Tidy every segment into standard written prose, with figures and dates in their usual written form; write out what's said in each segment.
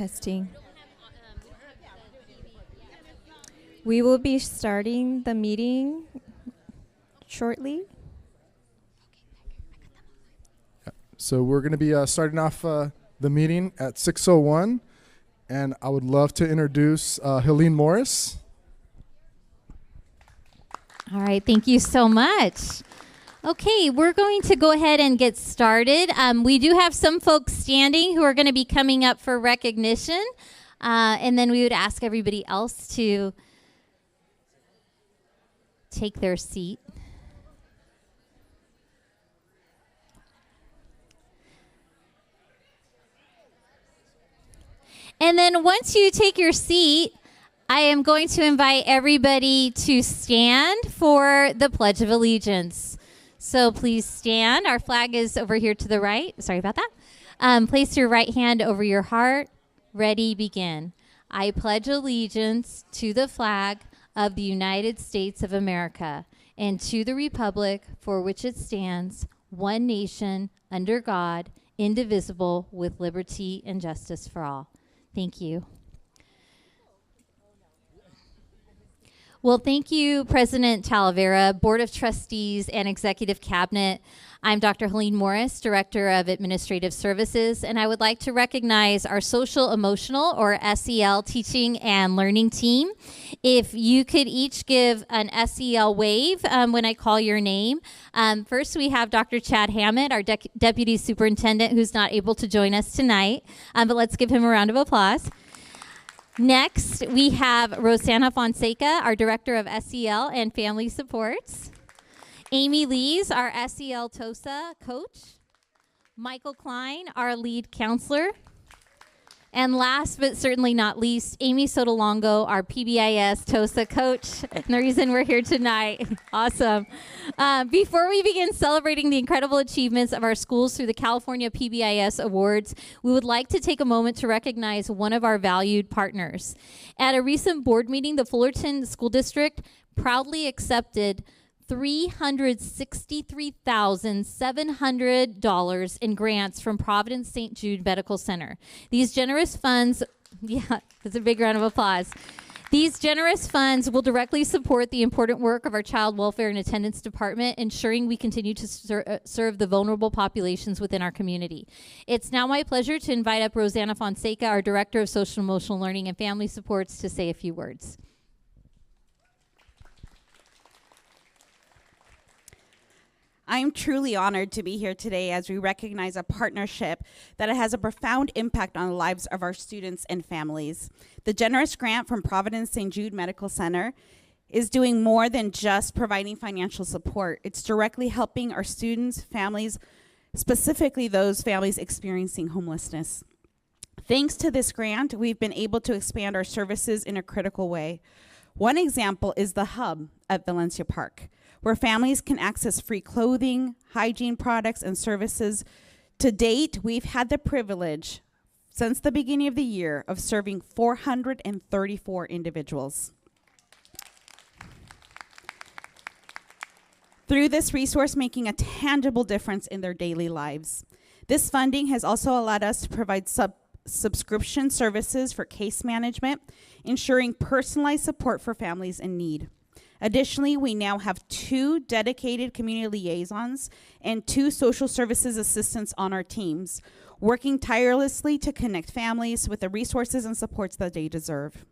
Testing. We will be starting the meeting shortly. So we're going to be starting off the meeting at 6:01, and I would love to introduce Helene Morris. All right, thank you so much. Okay, we're going to go ahead and get started. We do have some folks standing who are going to be coming up for recognition, and then we would ask everybody else to take their seat. And then once you take your seat, I am going to invite everybody to stand for the Pledge of Allegiance. So please stand. Our flag is over here to the right. Sorry about that. Place your right hand over your heart. Ready, begin. I pledge allegiance to the flag of the United States of America and to the republic for which it stands, one nation, under God, indivisible, with liberty and justice for all. Thank you. Well, thank you, President Talavera, Board of Trustees, and Executive Cabinet. I'm Dr. Helene Morris, Director of Administrative Services, and I would like to recognize our Social Emotional, or SEL, Teaching and Learning team. If you could each give an SEL wave when I call your name. First, we have Dr. Chad Hammett, our Deputy Superintendent, who's not able to join us tonight, but let's give him a round of applause. Next, we have Rosanna Fonseca, our Director of SEL and Family Supports. Amy Lees, our SEL TOSA coach. Michael Klein, our lead counselor. And last but certainly not least, Amy Sotolongo, our PBIS TOSA coach, and the reason we're here tonight. Awesome. Before we begin celebrating the incredible achievements of our schools through the California PBIS Awards, we would like to take a moment to recognize one of our valued partners. At a recent board meeting, the Fullerton School District proudly accepted $363,700 in grants from Providence St. Jude Medical Center. These generous funds, that's a big round of applause. These generous funds will directly support the important work of our Child Welfare and Attendance Department, ensuring we continue to serve the vulnerable populations within our community. It's now my pleasure to invite up Rosanna Fonseca, our Director of Social Emotional Learning and Family Supports, to say a few words. I'm truly honored to be here today as we recognize a partnership that has a profound impact on the lives of our students and families. The generous grant from Providence St. Jude Medical Center is doing more than just providing financial support. It's directly helping our students, families, specifically those families experiencing homelessness. Thanks to this grant, we've been able to expand our services in a critical way. One example is the Hub at Valencia Park, where families can access free clothing, hygiene products, and services. To date, we've had the privilege, since the beginning of the year, of serving 434 individuals. Through this resource, making a tangible difference in their daily lives. This funding has also allowed us to provide subscription services for case management, ensuring personalized support for families in need. Additionally, we now have 2 dedicated community liaisons and 2 social services assistants on our teams, working tirelessly to connect families with the resources and supports that they deserve.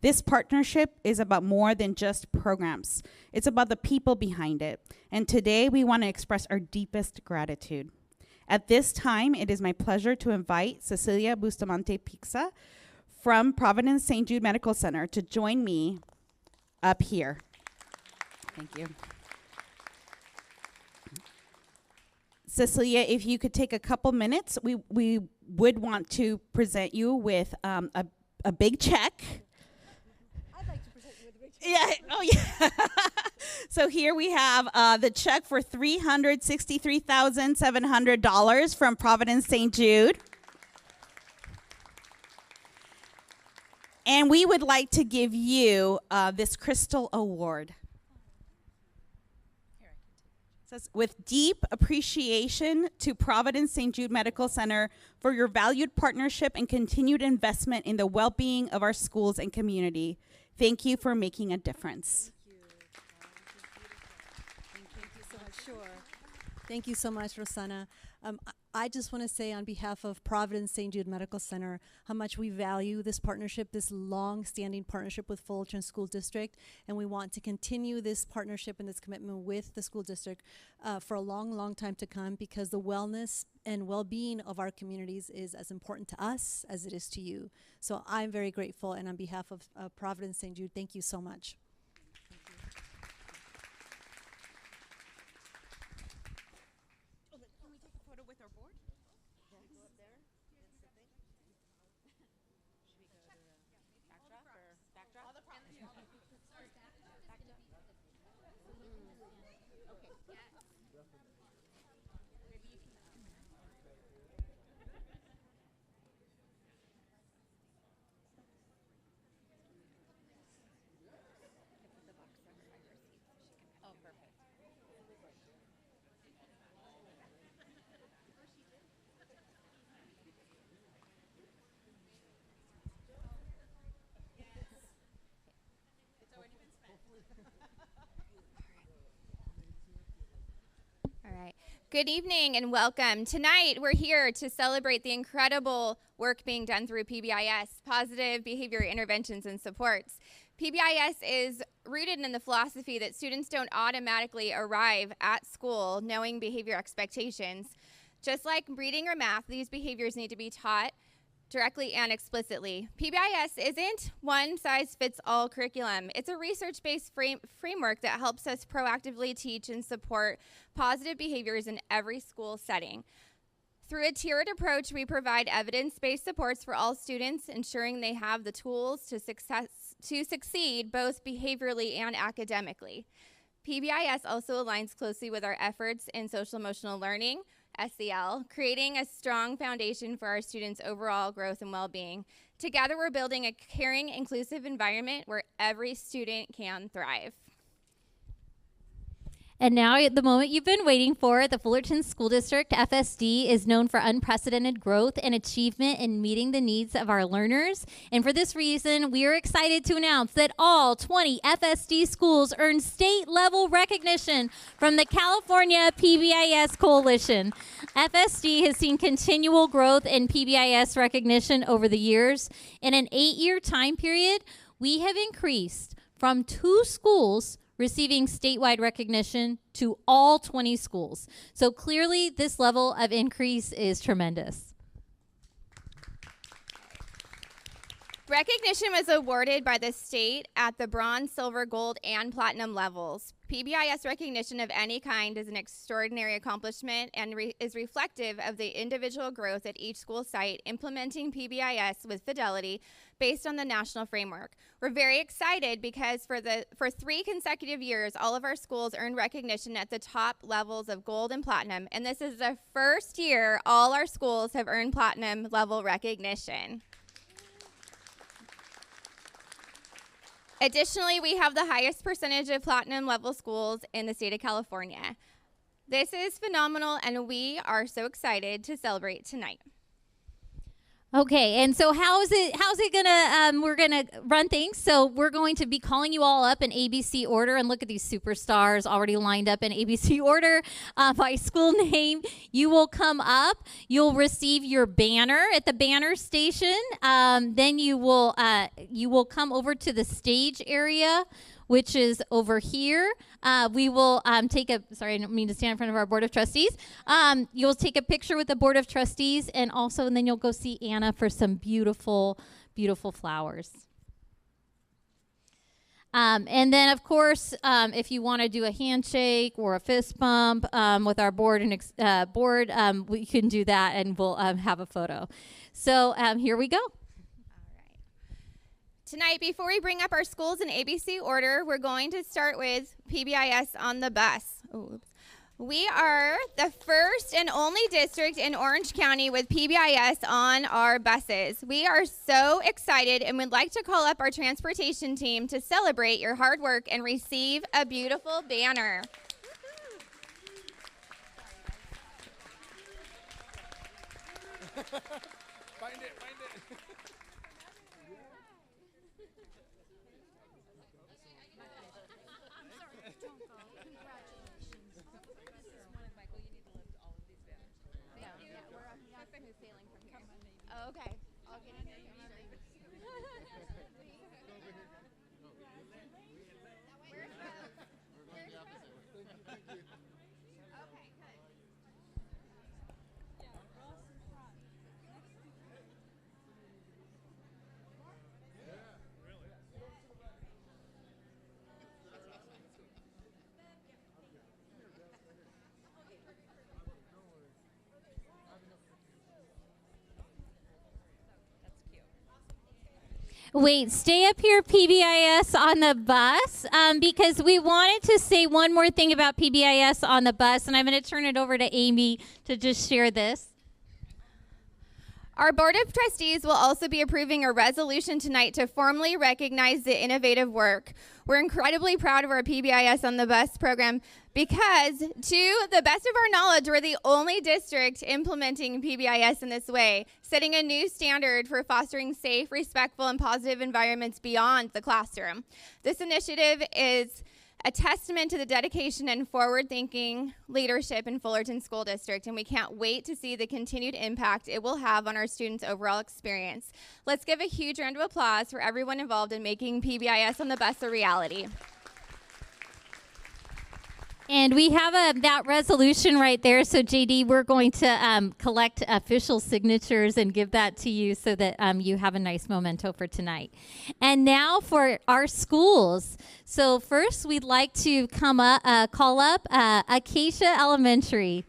This partnership is about more than just programs. It's about the people behind it. And today, we want to express our deepest gratitude. At this time, it is my pleasure to invite Cecilia Bustamante-Pixa from Providence St. Jude Medical Center to join me up here. Thank you. Cecilia, if you could take a couple minutes, we would want to present you with a big check. I'd like to present you with a big check. Yeah. Oh, yeah. So here we have the check for $363,700 from Providence St. Jude. And we would like to give you this Crystal Award. says, with deep appreciation to Providence St. Jude Medical Center for your valued partnership and continued investment in the well-being of our schools and community. Thank you for making a difference. Thank you so much. Sure. Thank you so much, Rosanna. I just want to say on behalf of Providence St. Jude Medical Center how much we value this partnership, this long-standing partnership with Fullerton School District, and we want to continue this partnership and this commitment with the school district for a long, long time to come, because the wellness and well-being of our communities is as important to us as it is to you. So I'm very grateful, and on behalf of Providence St. Jude, thank you so much. All right. Good evening and welcome. Tonight we're here to celebrate the incredible work being done through PBIS, Positive Behavior Interventions and Supports. PBIS is rooted in the philosophy that students don't automatically arrive at school knowing behavior expectations. Just like reading or math, these behaviors need to be taught directly and explicitly. PBIS isn't one-size-fits-all curriculum. It's a research-based framework that helps us proactively teach and support positive behaviors in every school setting. Through a tiered approach, we provide evidence-based supports for all students, ensuring they have the tools to succeed both behaviorally and academically. PBIS also aligns closely with our efforts in social-emotional learning, SEL, creating a strong foundation for our students' overall growth and well-being. Together, we're building a caring, inclusive environment where every student can thrive. And now, at the moment you've been waiting for, the Fullerton School District, FSD, is known for unprecedented growth and achievement in meeting the needs of our learners. And for this reason, we are excited to announce that all 20 FSD schools earned state-level recognition from the California PBIS Coalition. FSD has seen continual growth in PBIS recognition over the years. In an 8-year time period, we have increased from 2 schools receiving statewide recognition to all 20 schools. So clearly, this level of increase is tremendous. Recognition was awarded by the state at the bronze, silver, gold, and platinum levels. PBIS recognition of any kind is an extraordinary accomplishment and is reflective of the individual growth at each school site, implementing PBIS with fidelity based on the national framework. We're very excited because for 3 consecutive years, all of our schools earned recognition at the top levels of gold and platinum, and this is the first year all our schools have earned platinum level recognition. Additionally, we have the highest percentage of platinum level schools in the state of California. This is phenomenal, and we are so excited to celebrate tonight. Okay, and so how's it gonna, we're gonna run things. So we're going to be calling you all up in ABC order, and look at these superstars already lined up in ABC order by school name. You will come up, you'll receive your banner at the banner station. Then you will come over to the stage area, which is over here. We will sorry, I don't mean to stand in front of our Board of Trustees. You'll take a picture with the Board of Trustees, and then you'll go see Anna for some beautiful, beautiful flowers. And then, of course, if you want to do a handshake or a fist bump with our board, we can do that, and we'll have a photo. So here we go. Tonight, before we bring up our schools in ABC order, we're going to start with PBIS on the bus. We are the first and only district in Orange County with PBIS on our buses. We are so excited and would like to call up our transportation team to celebrate your hard work and receive a beautiful banner. Find it, find it. Oh, okay. I'll get in there. Wait, stay up here, PBIS on the bus, because we wanted to say one more thing about PBIS on the bus, and I'm going to turn it over to Amy to just share this. Our Board of Trustees will also be approving a resolution tonight to formally recognize the innovative work. We're incredibly proud of our PBIS on the Bus program because, to the best of our knowledge, we're the only district implementing PBIS in this way, setting a new standard for fostering safe, respectful, and positive environments beyond the classroom. This initiative is a testament to the dedication and forward-thinking leadership in Fullerton School District, and we can't wait to see the continued impact it will have on our students' overall experience. Let's give a huge round of applause for everyone involved in making PBIS on the Bus a reality. And we have that resolution right there. So, JD, we're going to collect official signatures and give that to you so that you have a nice memento for tonight. And now for our schools. So first, we'd like to call up Acacia Elementary.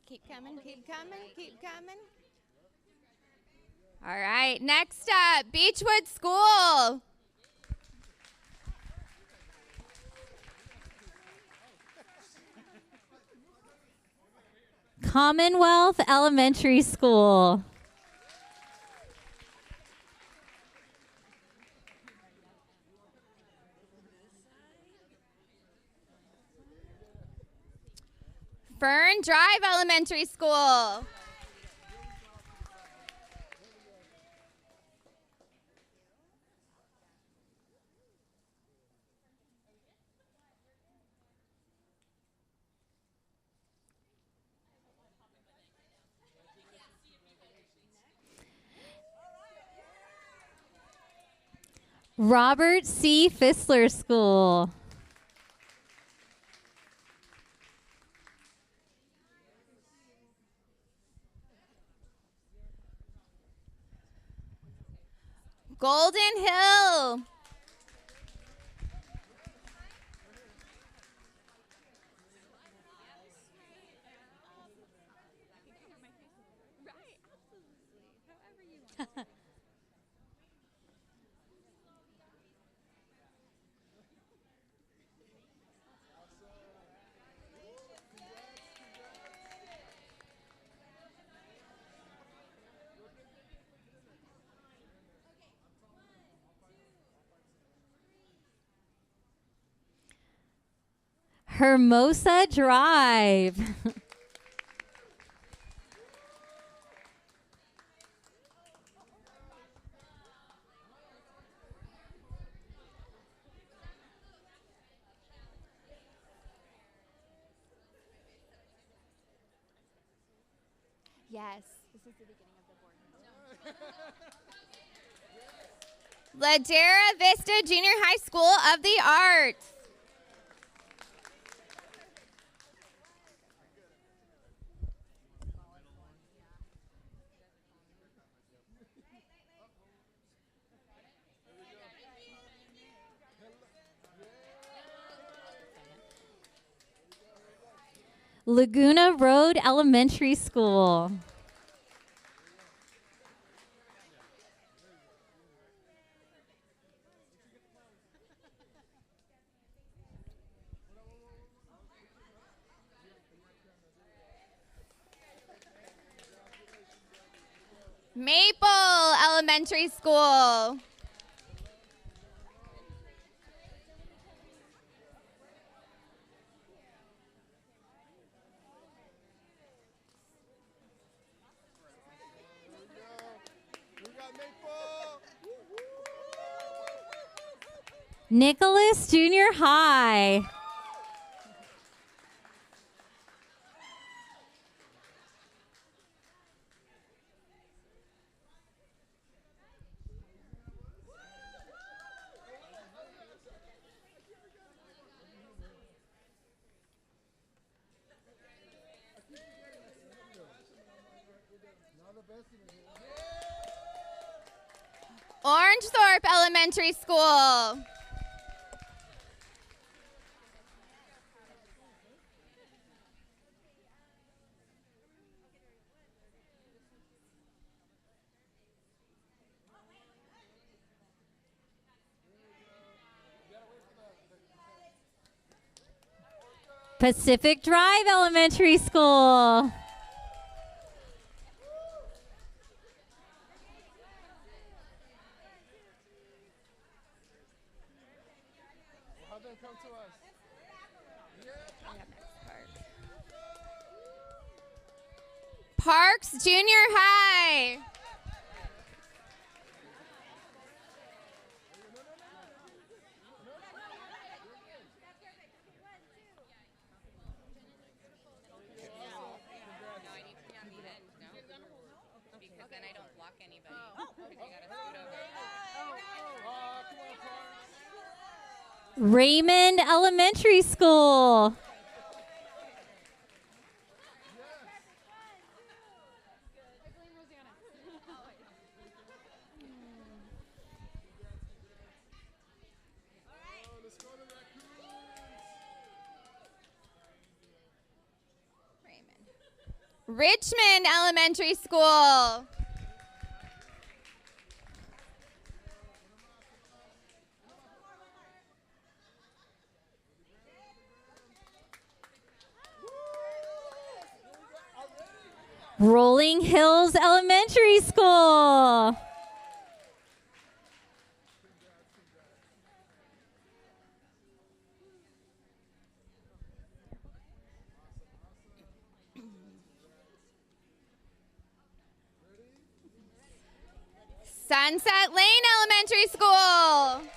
Keep coming, keep coming, keep coming. All right, next up, Beechwood School. Commonwealth Elementary School. Fern Drive Elementary School. Robert C. Fissler School. Golden Hill. Hermosa Drive. Yes, this is the beginning of the board. Ladera Vista Junior High School of the Arts. Laguna Road Elementary School. Maple Elementary School. Nicholas Junior High. Orangethorpe Elementary School. Pacific Drive Elementary School. Parks Junior High. Raymond Elementary School. Richmond Elementary School. Rolling Hills Elementary School. Sunset Lane Elementary School.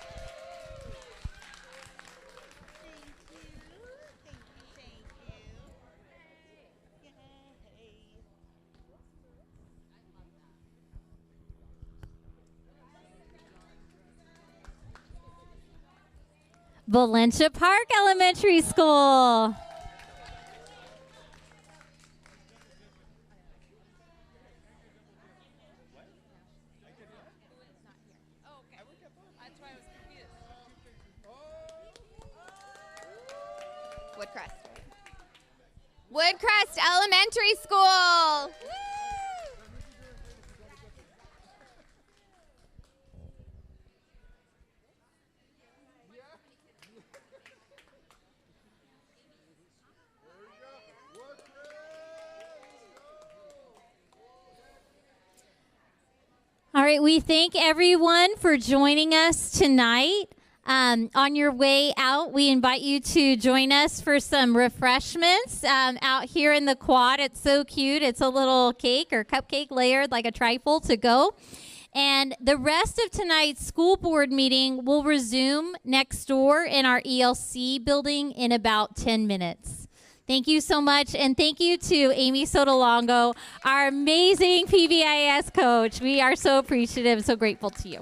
Valencia Park Elementary School. Woodcrest. Woodcrest Elementary School. All right, we thank everyone for joining us tonight. On your way out, we invite you to join us for some refreshments out here in the quad. It's so cute. It's a little cake or cupcake layered like a trifle to go. And the rest of tonight's school board meeting will resume next door in our ELC building in about 10 minutes. Thank you so much, and thank you to Amy Sotolongo, our amazing PBIS coach. We are so appreciative, so grateful to you.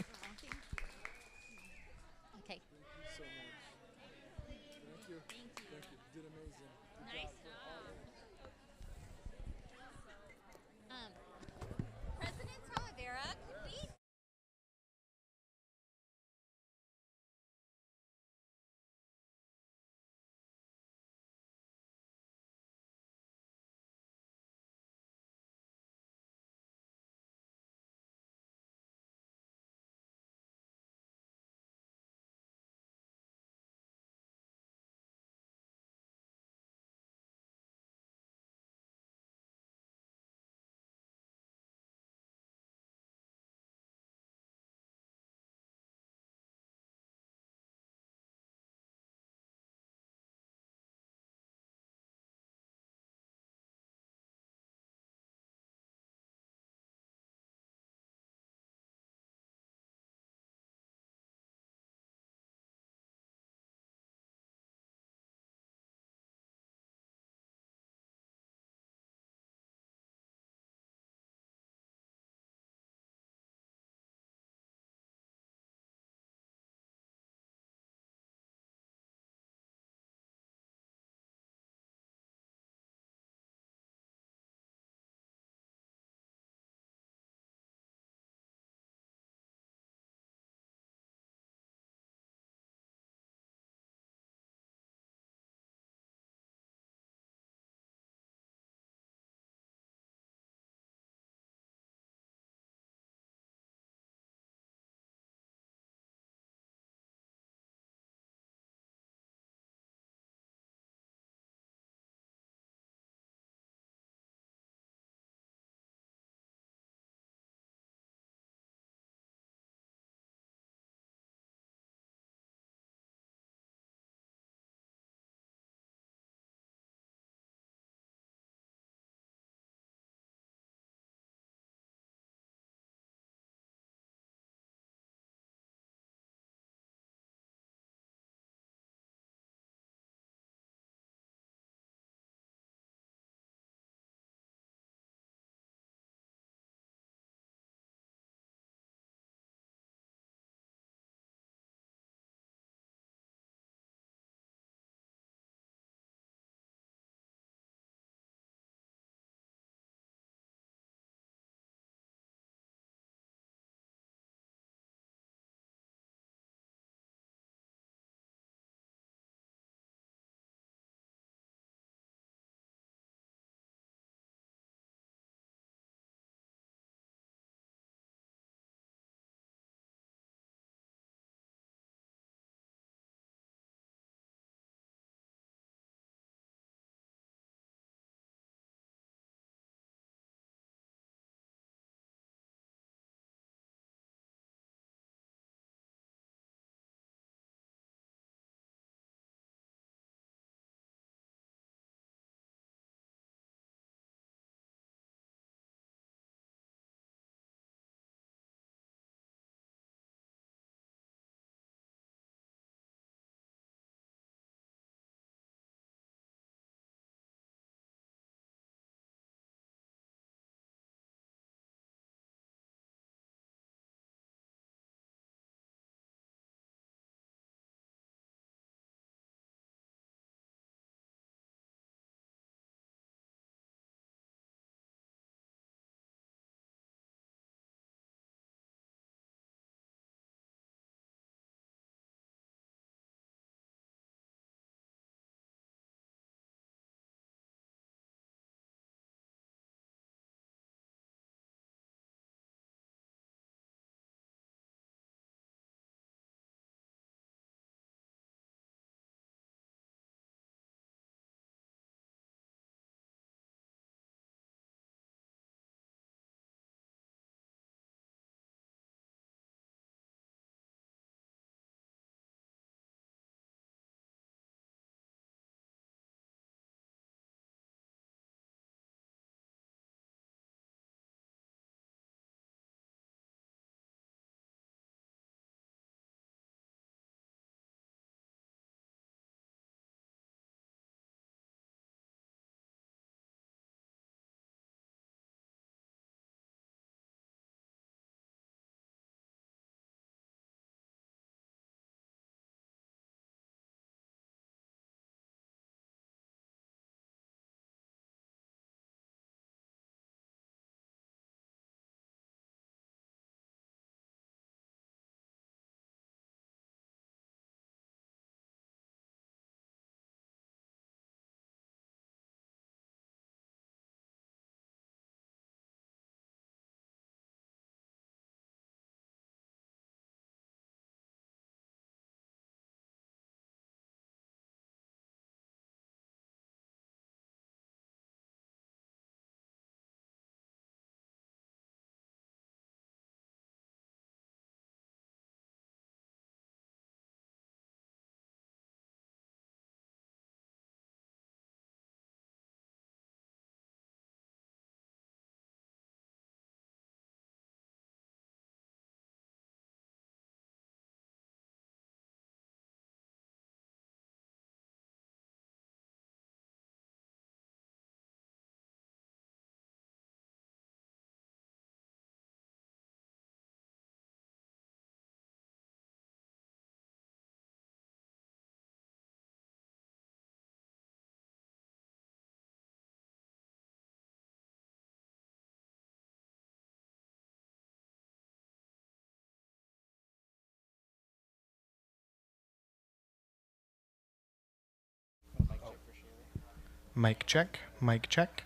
Mic check, mic check.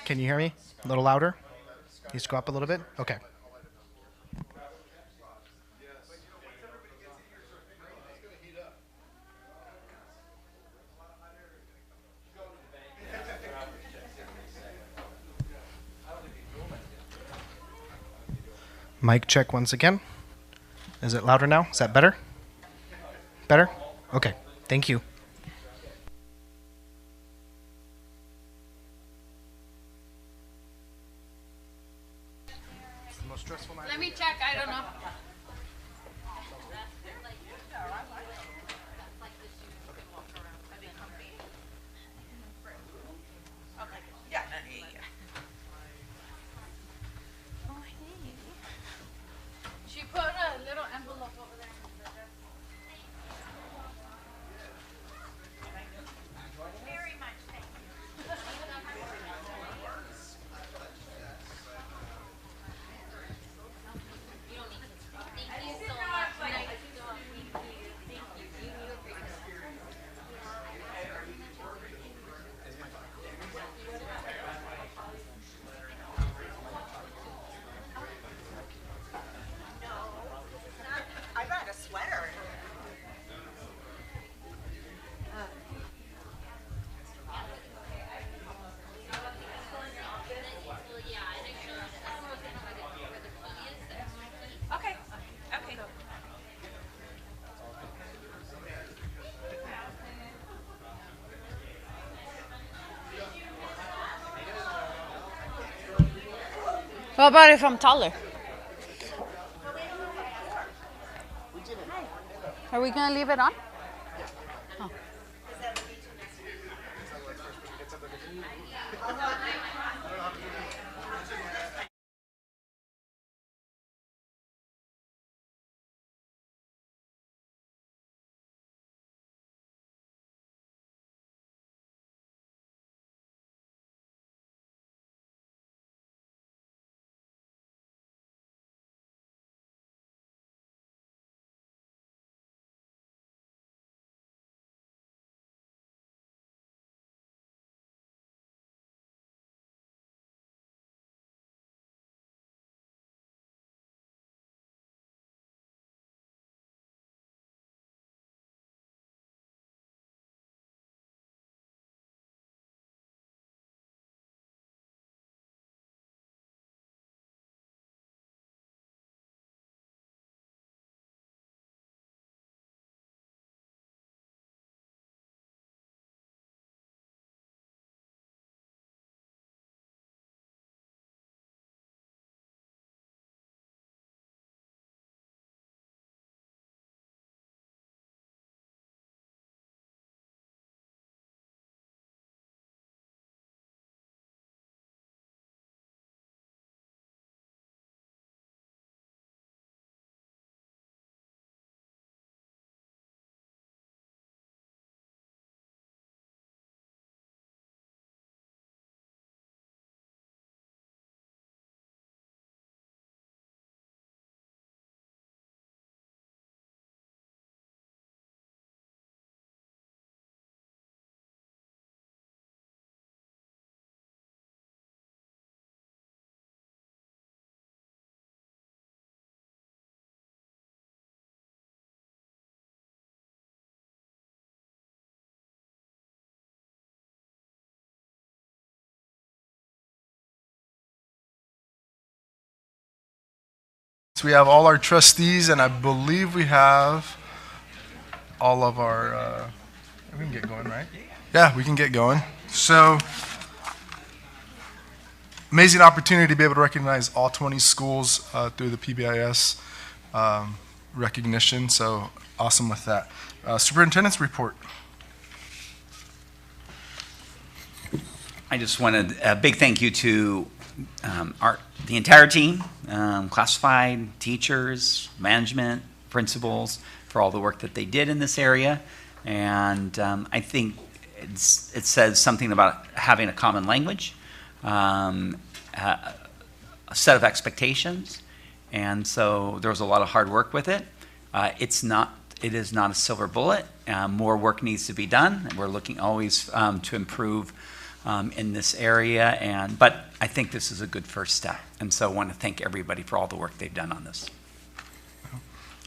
Can you hear me? A little louder? Needs to go up a little bit? Okay. Mic check once again. Is it louder now? Is that better? Better? Okay. Thank you. Let me check. I don't know. She put a little envelope over there. Very much. Thank you. I brought a sweater. Okay. Okay. What about if I'm taller? Are we gonna leave it on? Oh. So we have all our trustees, and I believe we have all of our, we can get going, right? Yeah, we can get going. So, amazing opportunity to be able to recognize all 20 schools through the PBIS recognition, so awesome with that. Superintendent's report. I just wanted a big thank you to the entire team, classified, teachers, management, principals, for all the work that they did in this area. And I think it says something about having a common language, a set of expectations. And so there was a lot of hard work with it. It's not it is not a silver bullet. More work needs to be done. And we're looking always to improve in this area, but I think this is a good first step. And so I want to thank everybody for all the work they've done on this.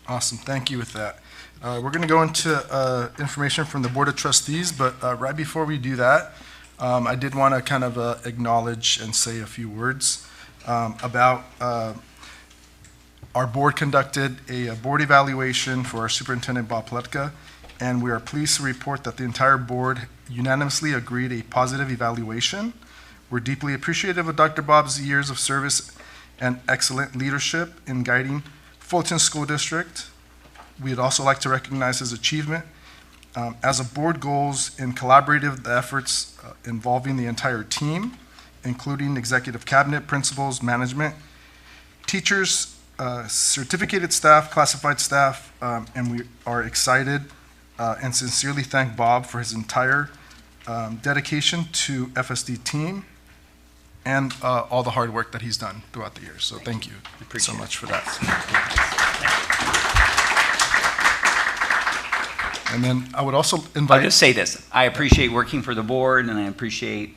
Awesome, thank you with that. We're going to go into information from the Board of Trustees, but right before we do that, I did want to kind of acknowledge and say a few words about our board conducted a board evaluation for our Superintendent Bob Pletka, and we are pleased to report that the entire board unanimously agreed a positive evaluation. We're deeply appreciative of Dr. Bob's years of service and excellent leadership in guiding Fulton School District. We'd also like to recognize his achievement as a board goals in collaborative efforts involving the entire team, including executive cabinet, principals, management, teachers, certificated staff, classified staff, and we are excited and sincerely thank Bob for his entire dedication to FSD team and all the hard work that he's done throughout the years. So thank you so much for that. And then I would also invite... I'll just say this. I appreciate working for the board, and I appreciate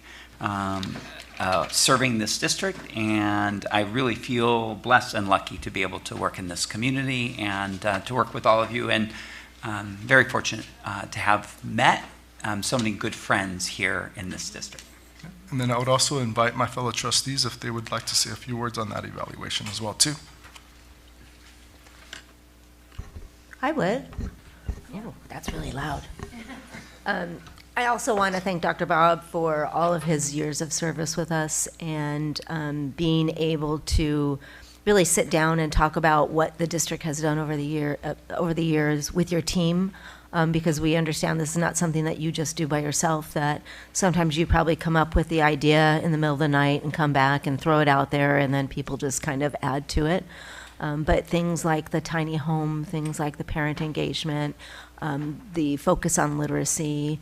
serving this district, and I really feel blessed and lucky to be able to work in this community and to work with all of you, and very fortunate to have met so many good friends here in this district. And then I would also invite my fellow trustees if they would like to say a few words on that evaluation as well, too. I would. Oh, that's really loud. I also want to thank Dr. Bob for all of his years of service with us and being able to really sit down and talk about what the district has done over the years with your team, because we understand this is not something that you just do by yourself, that sometimes you probably come up with the idea in the middle of the night and come back and throw it out there, and then people just kind of add to it. But things like the tiny home, things like the parent engagement, the focus on literacy,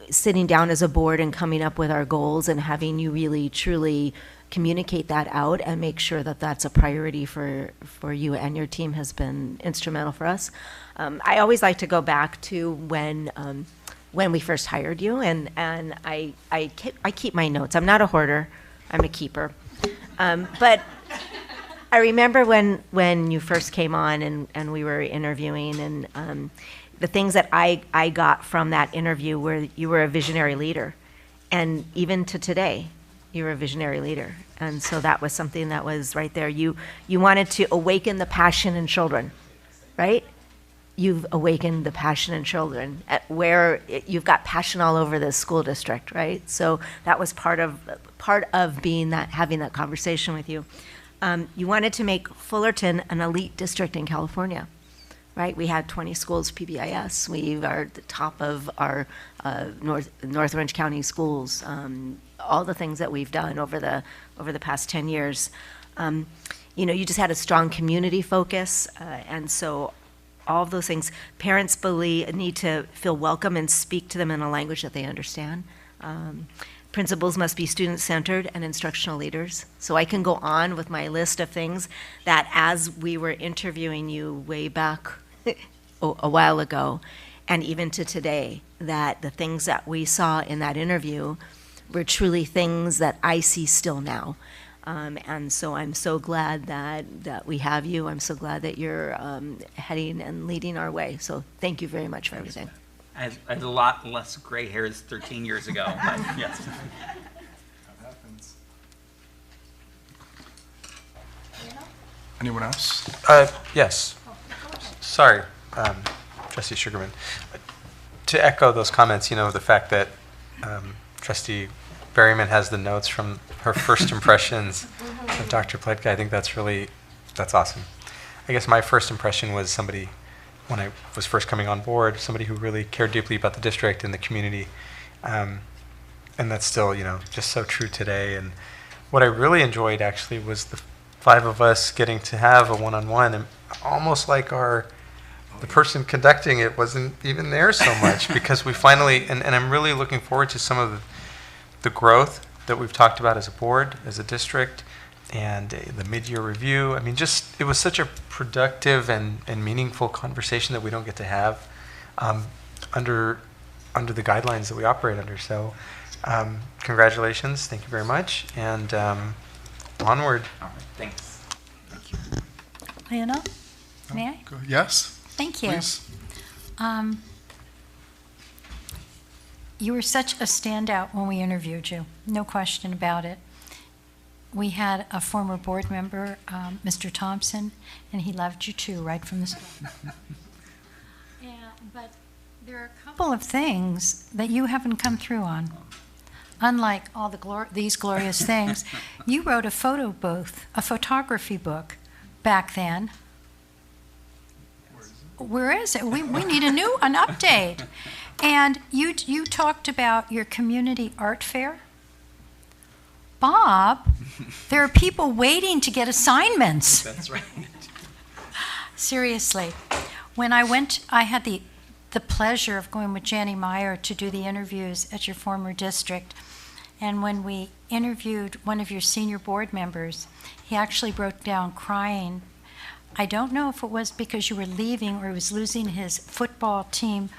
sitting down as a board and coming up with our goals and having you really truly communicate that out and make sure that that's a priority for you and your team has been instrumental for us. I always like to go back to when we first hired you, and I keep my notes. I'm not a hoarder, I'm a keeper. But I remember when you first came on and we were interviewing, and the things that I got from that interview were you were a visionary leader. And even to today, you're a visionary leader. And so that was something that was right there. You wanted to awaken the passion in children, right? You've awakened the passion in children you've got passion all over the school district, right? So that was part of being having that conversation with you. You wanted to make Fullerton an elite district in California, right? We had 20 schools PBIS. We are at the top of our North Orange County schools. All the things that we've done over the past 10 years. You just had a strong community focus, and so all of those things. Parents need to feel welcome and speak to them in a language that they understand. Principals must be student-centered and instructional leaders. So I can go on with my list of things that as we were interviewing you way back a while ago, and even to today, that the things that we saw in that interview were truly things that I see still now. And so I'm so glad that we have you. I'm so glad that you're heading and leading our way. So thank you very much for everything. I had a lot less gray hairs 13 years ago, but yes. That happens. Anyone else? Yes. Sorry, Trustee Sugarman. To echo those comments, the fact that Trustee Berryman has the notes from her first impressions of Dr. Pletka, I think that's awesome. I guess my first impression was somebody, when I was first coming on board, somebody who really cared deeply about the district and the community. And that's still, just so true today. And what I really enjoyed actually was the 5 of us getting to have a one-on-one, and almost like the person conducting it wasn't even there so much, because we finally, and I'm really looking forward to some of the growth that we've talked about as a board, as a district, and the mid-year review. I mean, just it was such a productive and meaningful conversation that we don't get to have under the guidelines that we operate under. So congratulations, thank you very much, and onward. All right, thanks. Leonel, may I? Yes? Thank you. Please. You were such a standout when we interviewed you, no question about it. We had a former board member, Mr. Thompson, and he loved you too, right from the start. But there are a couple of things that you haven't come through on. Unlike all these glorious things, you wrote a photography book back then. Where is it? We need an update. And you talked about your community art fair. Bob, there are people waiting to get assignments. That's right. Seriously. When I went, I had the pleasure of going with Janny Meyer to do the interviews at your former district. And when we interviewed one of your senior board members, he actually broke down crying. I don't know if it was because you were leaving or he was losing his football team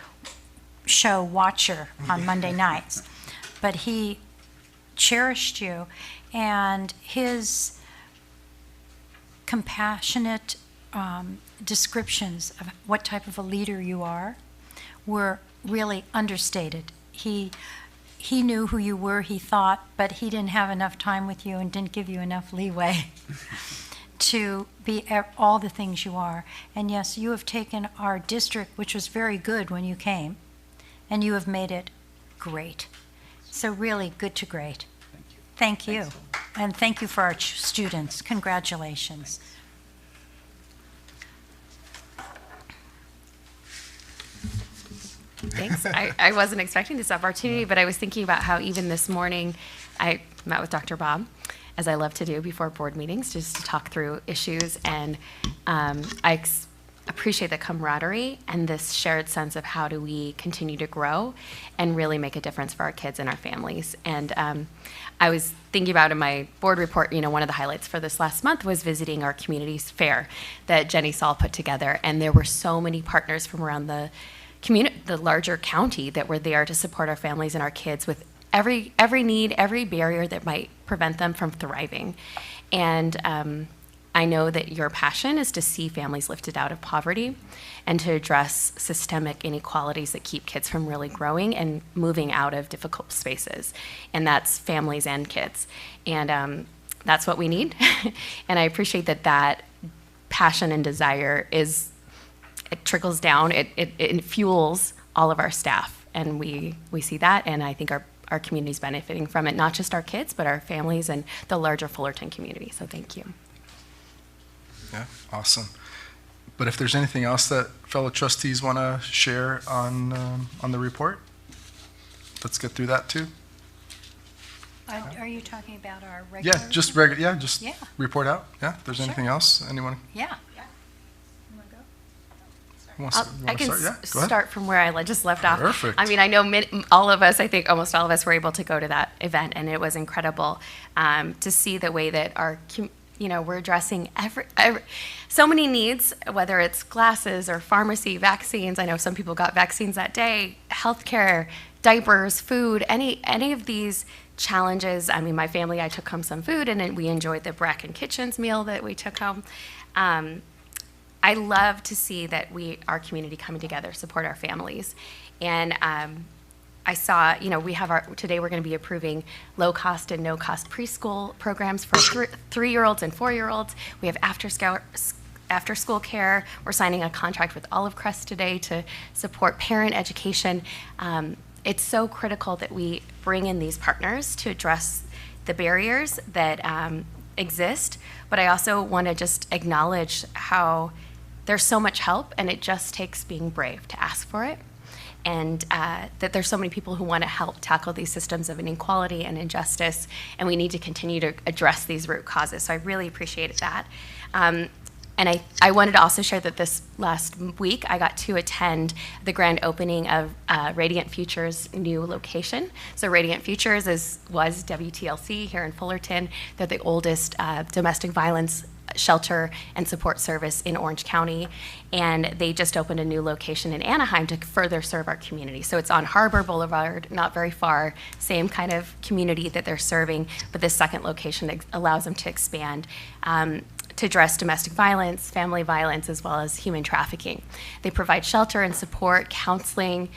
show watcher on Monday nights, but he cherished you, and his compassionate descriptions of what type of a leader you are were really understated. He knew who you were, he thought, but he didn't have enough time with you and didn't give you enough leeway to be all the things you are. And yes, you have taken our district, which was very good when you came, and you have made it great. So really good to great. Thank you. And thank you for our students. Congratulations. Thanks. I wasn't expecting this opportunity, but I was thinking about how even this morning I met with Dr. Bob, as I love to do before board meetings, just to talk through issues. And I appreciate the camaraderie and this shared sense of how do we continue to grow and really make a difference for our kids and our families. And I was thinking about in my board report, one of the highlights for this last month was visiting our community fair that Jenny Saul put together. And there were so many partners from around the larger county that were there to support our families and our kids with every need, every barrier that might prevent them from thriving. And I know that your passion is to see families lifted out of poverty and to address systemic inequalities that keep kids from really growing and moving out of difficult spaces. And that's families and kids. And that's what we need. And I appreciate that passion and desire it trickles down, it fuels all of our staff. And we see that, and I think our community is benefiting from it, not just our kids, but our families and the larger Fullerton community. So thank you. Yeah, awesome. But if there's anything else that fellow trustees want to share on the report, let's get through that too. Are you talking about our regular? Yeah, just report out. Yeah, if there's anything else, anyone? Yeah. I can start from where I just left off. Perfect. I mean, I know all of us, I think almost all of us were able to go to that event, and it was incredible to see the way that we're addressing so many needs, whether it's glasses or pharmacy, vaccines. I know some people got vaccines that day, healthcare, diapers, food, any of these challenges. I mean, my family, I took home some food, and then we enjoyed the Bracken Kitchens meal that we took home. I love to see that our community coming together, support our families. And I saw, today we're going to be approving low-cost and no-cost preschool programs for 3-year-olds and 4-year-olds. We have after-school care. We're signing a contract with Olive Crest today to support parent education. It's so critical that we bring in these partners to address the barriers that exist. But I also want to just acknowledge how there's so much help, and it just takes being brave to ask for it. And that there's so many people who want to help tackle these systems of inequality and injustice, and we need to continue to address these root causes. So I really appreciated that. And I wanted to also share that this last week I got to attend the grand opening of Radiant Future's new location. So Radiant Futures was WTLC here in Fullerton. They're the oldest domestic violence shelter and support service in Orange County, and they just opened a new location in Anaheim to further serve our community. So it's on Harbor Boulevard, not very far, same kind of community that they're serving, but this second location allows them to expand to address domestic violence, family violence, as well as human trafficking. They provide shelter and support, counseling,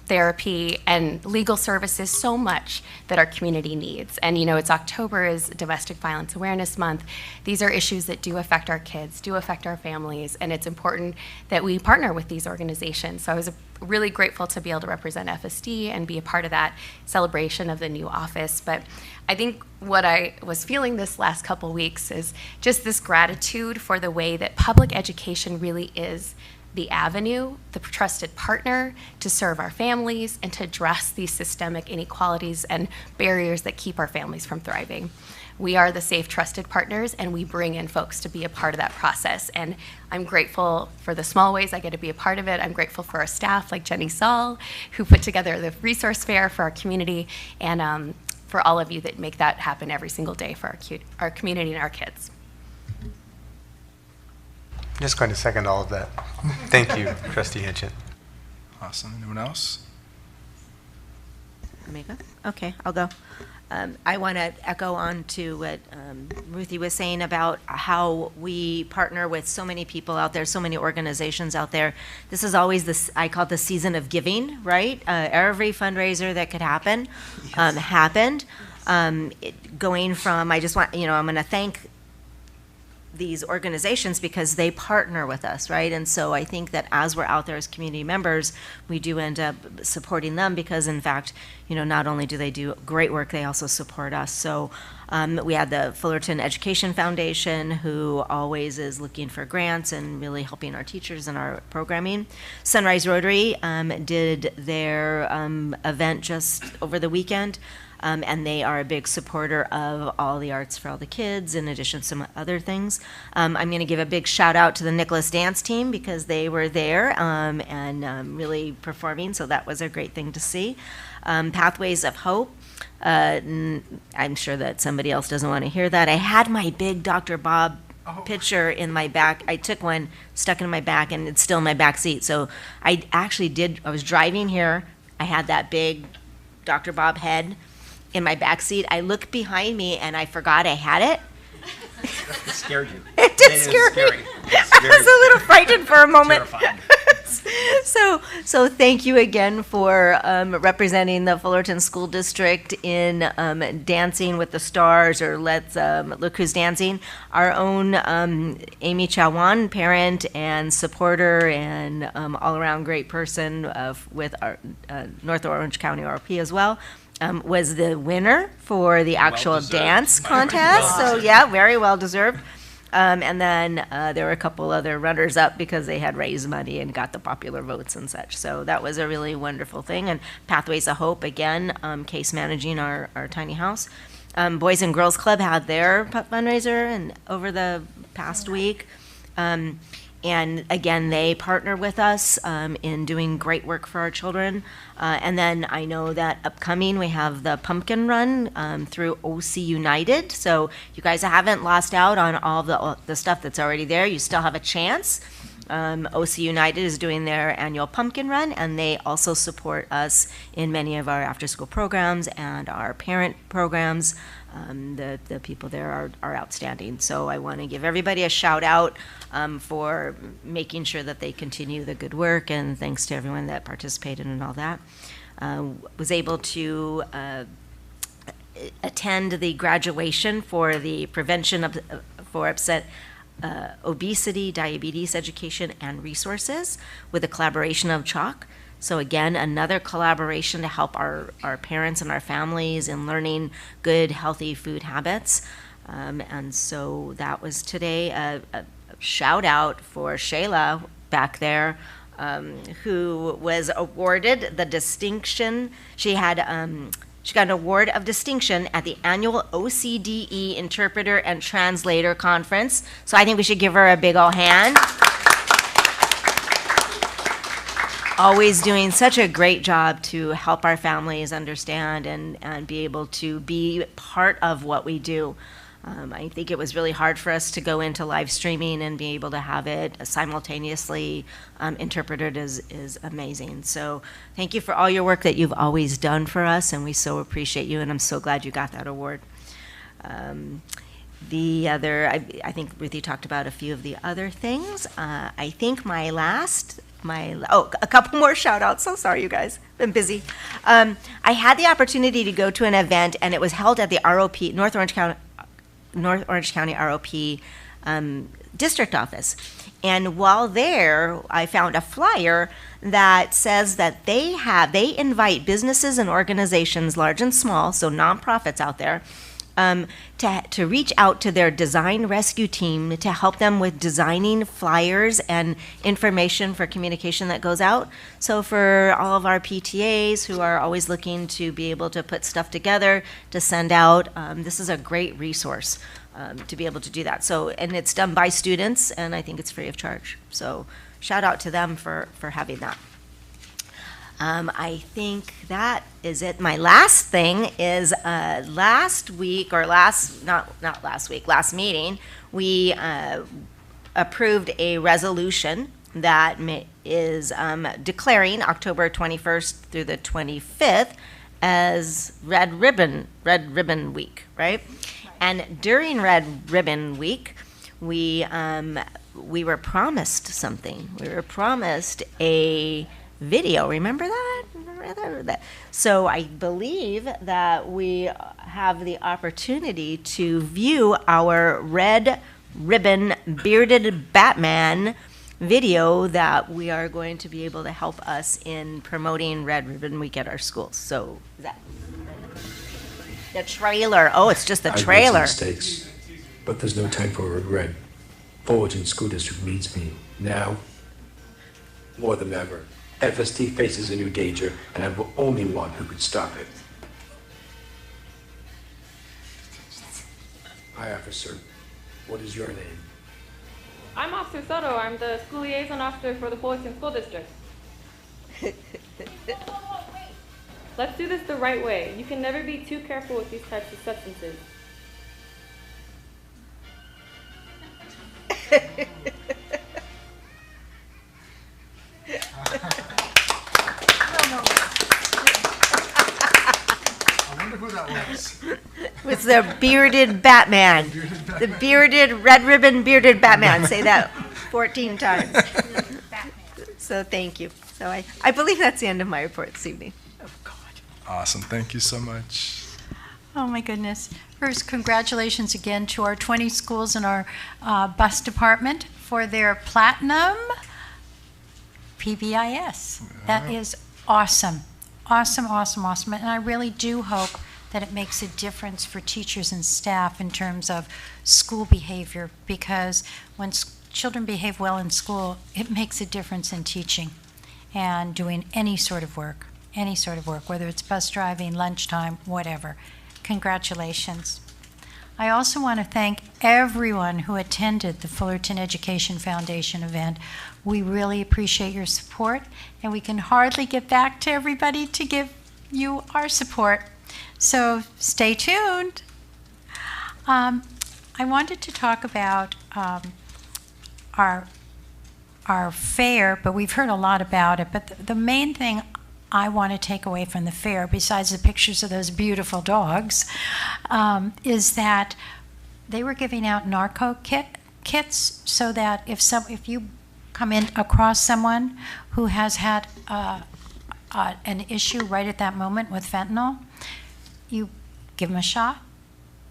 therapy, and legal services, so much that our community needs. And you know, it's October is Domestic Violence Awareness Month. These are issues that do affect our kids, do affect our families, and it's important that we partner with these organizations. So I was really grateful to be able to represent FSD and be a part of that celebration of the new office. But I think what I was feeling this last couple weeks is just this gratitude for the way that public education really is the avenue, the trusted partner to serve our families and to address these systemic inequalities and barriers that keep our families from thriving. We are the safe, trusted partners, and we bring in folks to be a part of that process. And I'm grateful for the small ways I get to be a part of it. I'm grateful for our staff like Jenny Saul, who put together the resource fair for our community, and for all of you that make that happen every single day for our community and our kids. Just going to second all of that. Thank you, Trustee Hitchin. Awesome. Anyone else? Amika? Okay, I'll go. I want to echo on to what Ruthie was saying about how we partner with so many people out there, so many organizations out there. This is always this, I call it the season of giving, right? Every fundraiser that could happen happened. Going from, I just want, I'm going to thank these organizations because they partner with us, right? And so I think that as we're out there as community members, we do end up supporting them because, in fact, not only do they do great work, they also support us. So we had the Fullerton Education Foundation, who always is looking for grants and really helping our teachers and our programming. Sunrise Rotary did their event just over the weekend. And they are a big supporter of all the arts for all the kids, in addition to some other things. I'm going to give a big shout out to the Nicholas Dance Team because they were there and really performing, so that was a great thing to see. Pathways of Hope. I'm sure that somebody else doesn't want to hear that. I had my big Dr. Bob picture in my back. I took one, stuck it in my back, and it's still in my back seat. So I was driving here. I had that big Dr. Bob head in my back seat. I looked behind me and I forgot I had it. It scared you. It did scare me. I was a little frightened for a moment. So thank you again for representing the Fullerton School District in Dancing with the Stars, or Let's Look Who's Dancing. Our own Amy Chawan, parent and supporter and all-around great person with our North Orange County RP as well. Was the winner for the actual dance contest. So yeah, very well deserved. And then there were a couple other runners up because they had raised money and got the popular votes and such. So that was a really wonderful thing. And Pathways of Hope, again, case managing our tiny house. Boys and Girls Club had their fundraiser and over the past week. And again, they partner with us in doing great work for our children. And then I know that upcoming, we have the Pumpkin Run through OC United. So you guys haven't lost out on all the stuff that's already there. You still have a chance. OC United is doing their annual Pumpkin Run, and they also support us in many of our after-school programs and our parent programs. The people there are outstanding. So I want to give everybody a shout out for making sure that they continue the good work, and thanks to everyone that participated and all that. Was able to attend the graduation for the prevention for upset obesity, diabetes education, and resources with a collaboration of CHOC. So again, another collaboration to help our parents and our families in learning good, healthy food habits. And so that was today. A shout out for Shayla back there, who was awarded the distinction. She had She got an award of distinction at the annual OCDE Interpreter and Translator Conference. So I think we should give her a big ol' hand. Always doing such a great job to help our families understand and be able to be part of what we do. I think it was really hard for us to go into live streaming and be able to have it simultaneously interpreted is amazing. So thank you for all your work that you've always done for us, and we so appreciate you, and I'm so glad you got that award. The other, I think Ruthie talked about a few of the other things. I think a couple more shout outs. So sorry, you guys, been busy. I had the opportunity to go to an event, and it was held at the ROP, North Orange County ROP district office. And while there, I found a flyer that says that they invite businesses and organizations, large and small, so nonprofits out there, to reach out to their design rescue team to help them with designing flyers and information for communication that goes out. So for all of our PTAs who are always looking to be able to put stuff together to send out, this is a great resource to be able to do that. So, and it's done by students, and I think it's free of charge. So shout out to them for having that. I think that is it. My last thing is last meeting, we approved a resolution that is declaring October 21st through the 25th as Red Ribbon Week, right? And during Red Ribbon Week, we were promised something. We were promised a video. Remember that? So I believe that we have the opportunity to view our Red Ribbon Bearded Batman video that we are going to be able to help us in promoting Red Ribbon Week at our schools. So is that the trailer? Oh, it's just the trailer. I've made mistakes, but there's no time for regret. Fullerton School District needs me now more than ever. FSD faces a new danger, and I'm the only one who could stop it. Hi, officer. What is your name? I'm Officer Soto. I'm the school liaison officer for the Fullerton School District. Let's do this the right way. You can never be too careful with these types of substances. I wonder who that was. It's the bearded Batman. The bearded, red ribbon bearded Batman. Say that 14 times. So thank you. So I believe that's the end of my report this evening. Oh, God. Awesome. Thank you so much. Oh, my goodness. First, congratulations again to our 20 schools and our bus department for their platinum PBIS. That is awesome. Awesome, awesome, awesome. And I really do hope that it makes a difference for teachers and staff in terms of school behavior, because when children behave well in school, it makes a difference in teaching and doing any sort of work, whether it's bus driving, lunchtime, whatever. Congratulations. I also want to thank everyone who attended the Fullerton Education Foundation event. We really appreciate your support, and we can hardly get back to everybody to give you our support. So stay tuned. I wanted to talk about our fair, but we've heard a lot about it. But the main thing I want to take away from the fair, besides the pictures of those beautiful dogs, is that they were giving out narco kits so that if you come in across someone who has had an issue right at that moment with fentanyl, you give them a shot.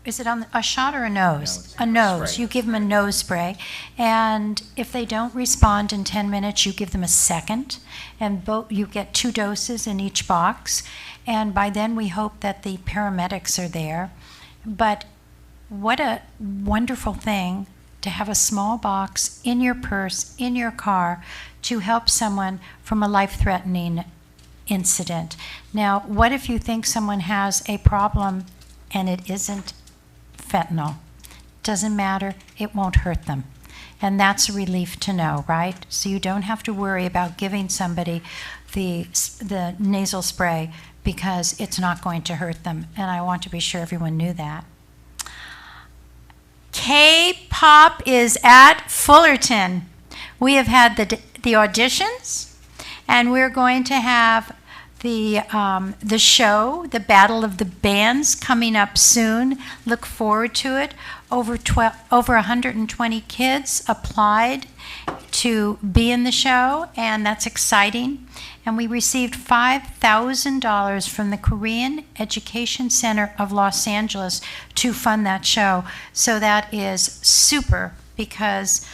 Is it on a shot or a nose? A nose. Spray. You give them a nose spray. And if they don't respond in 10 minutes, you give them a second. And you get 2 doses in each box. And by then, we hope that the paramedics are there. But what a wonderful thing to have a small box in your purse, in your car, to help someone from a life-threatening incident. Now, what if you think someone has a problem and it isn't fentanyl? Doesn't matter, it won't hurt them. And that's a relief to know, right? So you don't have to worry about giving somebody the nasal spray because it's not going to hurt them. And I want to be sure everyone knew that. K-pop is at Fullerton. We have had the auditions, and we're going to have the show, the Battle of the Bands, coming up soon. Look forward to it. Over 120 kids applied to be in the show, and that's exciting. And we received $5,000 from the Korean Education Center of Los Angeles to fund that show. So that is super, because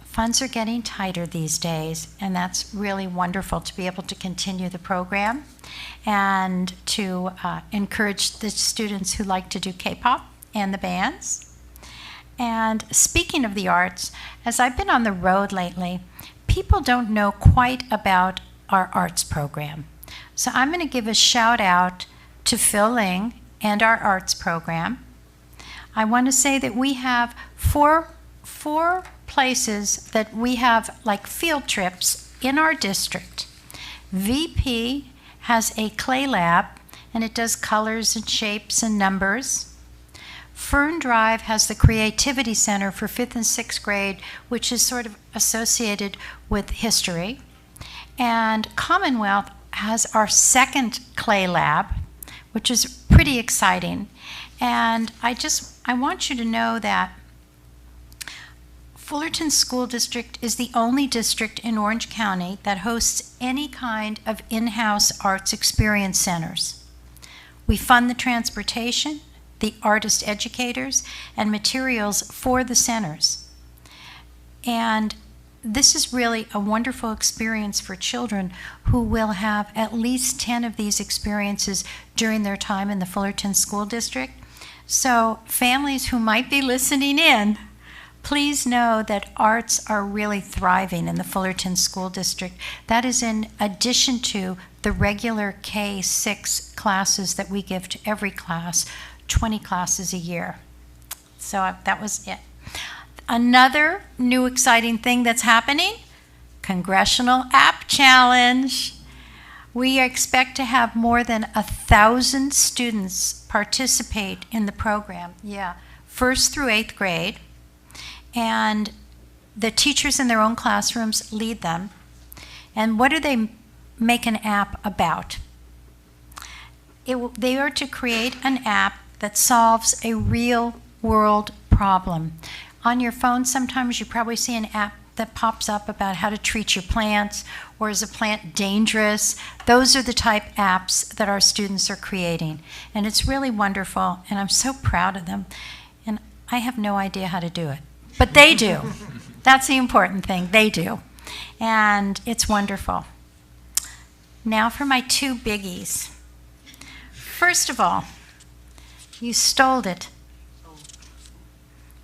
funds are getting tighter these days, and that's really wonderful to be able to continue the program and to encourage the students who like to do K-pop and the bands. And speaking of the arts, as I've been on the road lately, people don't know quite about our arts program. So I'm going to give a shout out to Phil Ling and our arts program. I want to say that we have four places that we have like field trips in our district. VP has a clay lab, and it does colors and shapes and numbers. Fern Drive has the Creativity Center for 5th and 6th grade, which is sort of associated with history. And Commonwealth has our second clay lab, which is pretty exciting. And I want you to know that Fullerton School District is the only district in Orange County that hosts any kind of in-house arts experience centers. We fund the transportation, the artist educators, and materials for the centers. And this is really a wonderful experience for children who will have at least 10 of these experiences during their time in the Fullerton School District. So families who might be listening in, please know that arts are really thriving in the Fullerton School District. That is in addition to the regular K-6 classes that we give to every class, 20 classes a year. So that was it. Another new exciting thing that's happening, Congressional App Challenge. We expect to have more than 1,000 students participate in the program. Yeah, 1st through 8th grade. And the teachers in their own classrooms lead them. And what do they make an app about? They are to create an app that solves a real-world problem. On your phone, sometimes you probably see an app that pops up about how to treat your plants, or is a plant dangerous? Those are the type apps that our students are creating. And it's really wonderful, and I'm so proud of them. And I have no idea how to do it. But they do. That's the important thing. They do. And it's wonderful. Now for my two biggies. First of all, you stole it.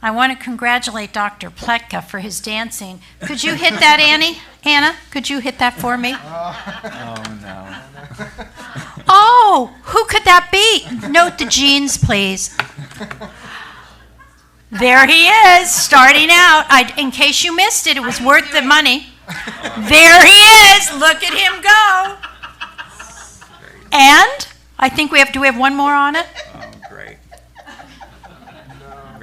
I want to congratulate Dr. Pletka for his dancing. Could you hit that, Annie? Anna, could you hit that for me? Oh, no. Oh, who could that be? Note the jeans, please. There he is, starting out. In case you missed it, it was worth the money. There he is. Look at him go. And I think do we have one more on it? Oh, great.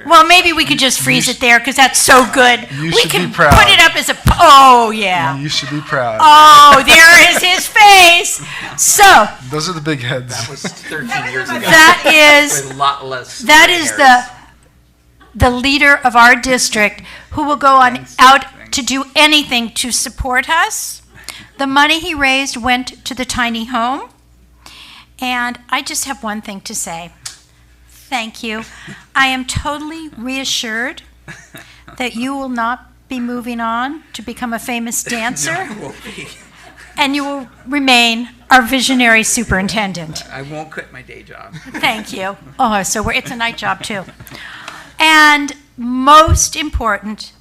Well, maybe we could just freeze it there because that's so good. You We should can be proud. put it up as oh yeah. You should be proud. Oh, there is his face. So Those are the big heads. That was 13 years ago. that is With a lot less. that is the leader of our district who will go on out to do anything to support us. The money he raised went to the tiny home. And I just have one thing to say. Thank you. I am totally reassured that you will not be moving on to become a famous dancer. No, I won't be. And you will remain our visionary superintendent. I won't quit my day job. Thank you. Oh, so it's a night job too. And most important,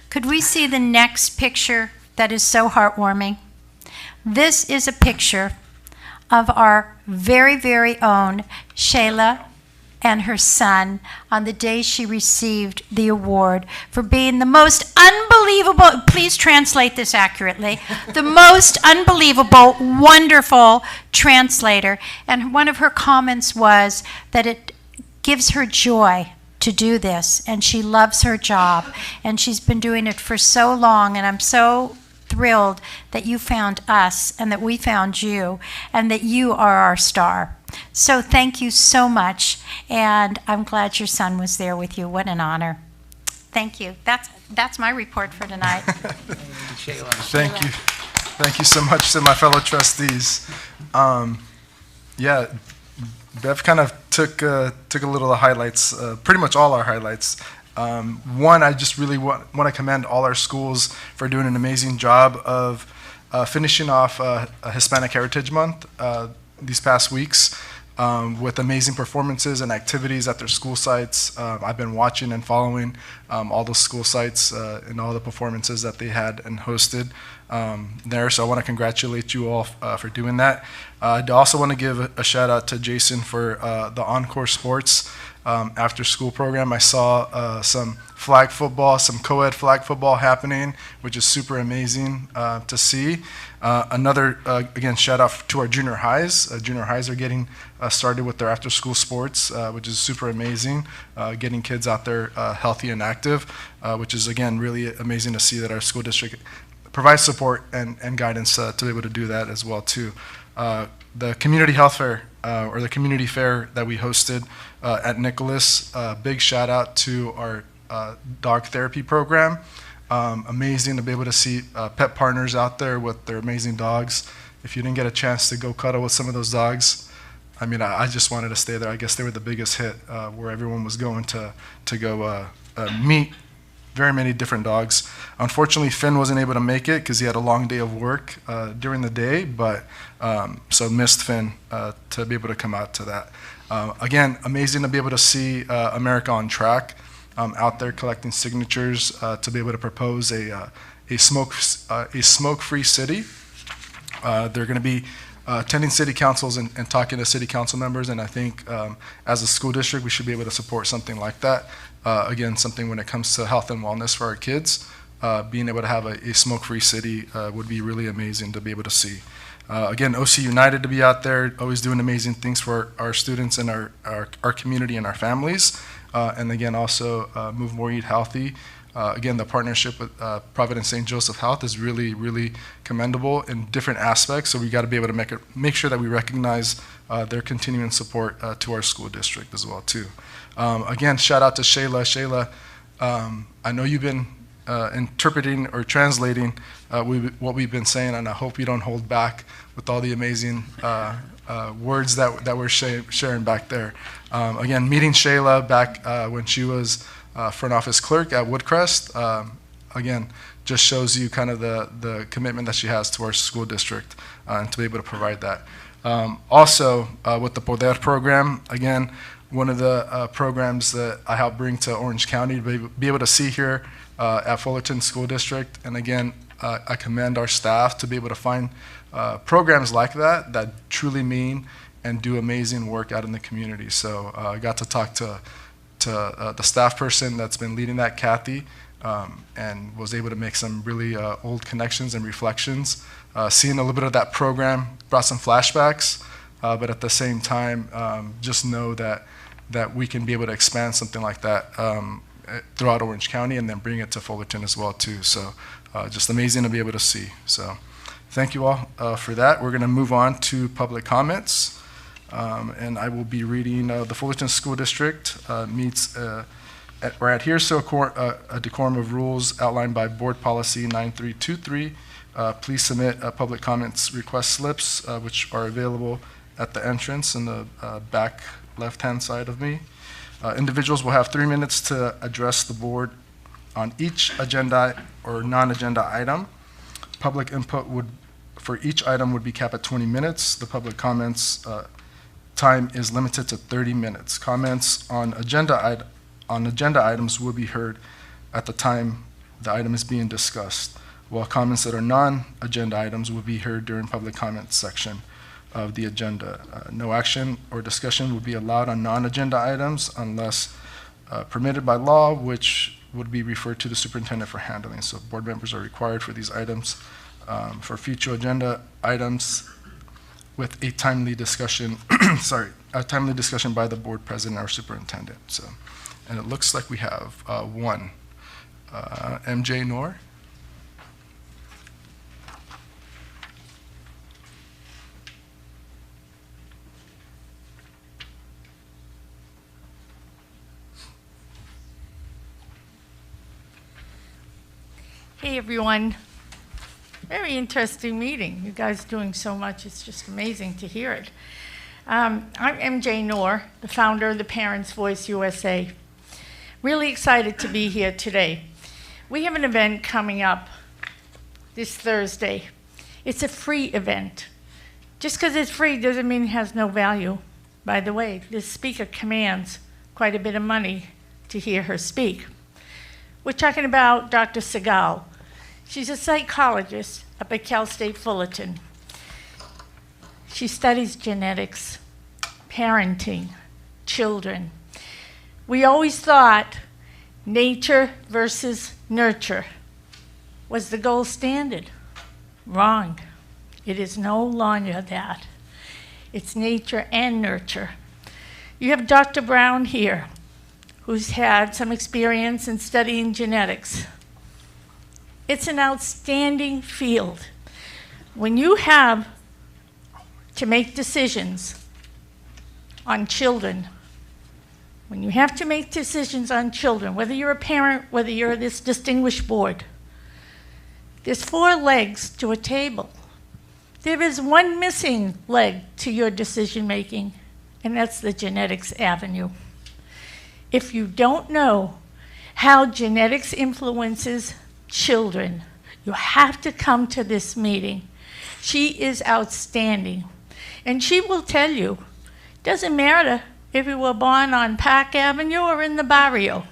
could we see the next picture that is so heartwarming? This is a picture of our very, very own Shayla and her son on the day she received the award for being the most unbelievable, please translate this accurately, the most unbelievable, wonderful translator. And one of her comments was that it gives her joy to do this, and she loves her job, and she's been doing it for so long, and I'm so thrilled that you found us and that we found you and that you are our star. So thank you so much, and I'm glad your son was there with you. What an honor. Thank you. That's my report for tonight. Thank you. Thank you so much to my fellow trustees. Yeah, Bev kind of took a little of the highlights, pretty much all our highlights. One, I just really want to commend all our schools for doing an amazing job of finishing off a Hispanic Heritage Month these past weeks with amazing performances and activities at their school sites. I've been watching and following all the school sites and all the performances that they had and hosted there, so I want to congratulate you all for doing that. I also want to give a shout out to Jason for the Encore Sports after school program. I saw some flag football, some co-ed flag football happening, which is super amazing to see. Another, again, shout out to our junior highs. Junior highs are getting started with their after school sports, which is super amazing, getting kids out there healthy and active, which is, again, really amazing to see that our school district provides support and guidance to be able to do that as well, too. The community health fair, or the community fair that we hosted at Nicholas, big shout out to our dog therapy program. Amazing to be able to see pet partners out there with their amazing dogs. If you didn't get a chance to go cuddle with some of those dogs, I mean, I just wanted to stay there. I guess they were the biggest hit where everyone was going to go meet very many different dogs. Unfortunately, Finn wasn't able to make it because he had a long day of work during the day, but so missed Finn to be able to come out to that. Again, amazing to be able to see America on Track out there collecting signatures to be able to propose a smoke-free city. They're going to be attending city councils and talking to city council members, and I think as a school district we should be able to support something like that. Again, something when it comes to health and wellness for our kids, being able to have a smoke-free city would be really amazing to be able to see. Again, OC United to be out there, always doing amazing things for our students and our community and our families. And again, also Move More, Eat Healthy. Again, the partnership with Providence St. Joseph Health is really, really commendable in different aspects. So we got to be able to make sure that we recognize their continuing support to our school district as well, too. Again, shout out to Shayla. Shayla, I know you've been interpreting or translating what we've been saying, and I hope you don't hold back with all the amazing words that we're sharing back there. Again, meeting Shayla back when she was front office clerk at Woodcrest, again, just shows you kind of the commitment that she has to our school district and to be able to provide that. Also, with the Poder program, again, one of the programs that I helped bring to Orange County to be able to see here at Fullerton School District. And again, I commend our staff to be able to find programs like that truly mean and do amazing work out in the community. So I got to talk to the staff person that's been leading that, Kathy, and was able to make some really old connections and reflections. Seeing a little bit of that program brought some flashbacks, but at the same time, just know that we can be able to expand something like that throughout Orange County and then bring it to Fullerton as well, too. So just amazing to be able to see. So thank you all for that. We're going to move on to public comments. And I will be reading the Fullerton School District meets or adheres to a decorum of rules outlined by Board Policy 9323. Please submit public comments request slips, which are available at the entrance in the back left-hand side of me. Individuals will have 3 minutes to address the board on each agenda or non-agenda item. Public input for each item would be capped at 20 minutes. The public comments time is limited to 30 minutes. Comments on agenda items will be heard at the time the item is being discussed. while comments that are non-agenda items will be heard during public comments section of the agenda. No action or discussion will be allowed on non-agenda items unless permitted by law, which would be referred to the superintendent for handling. So board members are required for these items for future agenda items with a timely discussion, a timely discussion by the board president or superintendent. So, and it looks like we have one. MJ Noor. Hey everyone. Very interesting meeting. You guys doing so much. It's just amazing to hear it. I'm MJ Noor, the founder of the Parents Voice USA. Really excited to be here today. We have an event coming up this Thursday. It's a free event. Just because it's free doesn't mean it has no value. By the way, this speaker commands quite a bit of money to hear her speak. We're talking about Dr. Segal. She's a psychologist up at Cal State Fullerton. She studies genetics, parenting, children. We always thought nature versus nurture was the gold standard. Wrong. It is no longer that. It's nature and nurture. You have Dr. Brown here, who's had some experience in studying genetics. It's an outstanding field. When you have to make decisions on children, when you have to make decisions on children, whether you're a parent, whether you're this distinguished board, there's 4 legs to a table. There is one missing leg to your decision making, and that's the genetics avenue. If you don't know how genetics influences children, you have to come to this meeting. She is outstanding. And she will tell you, doesn't matter if you were born on Park Avenue or in the barrio.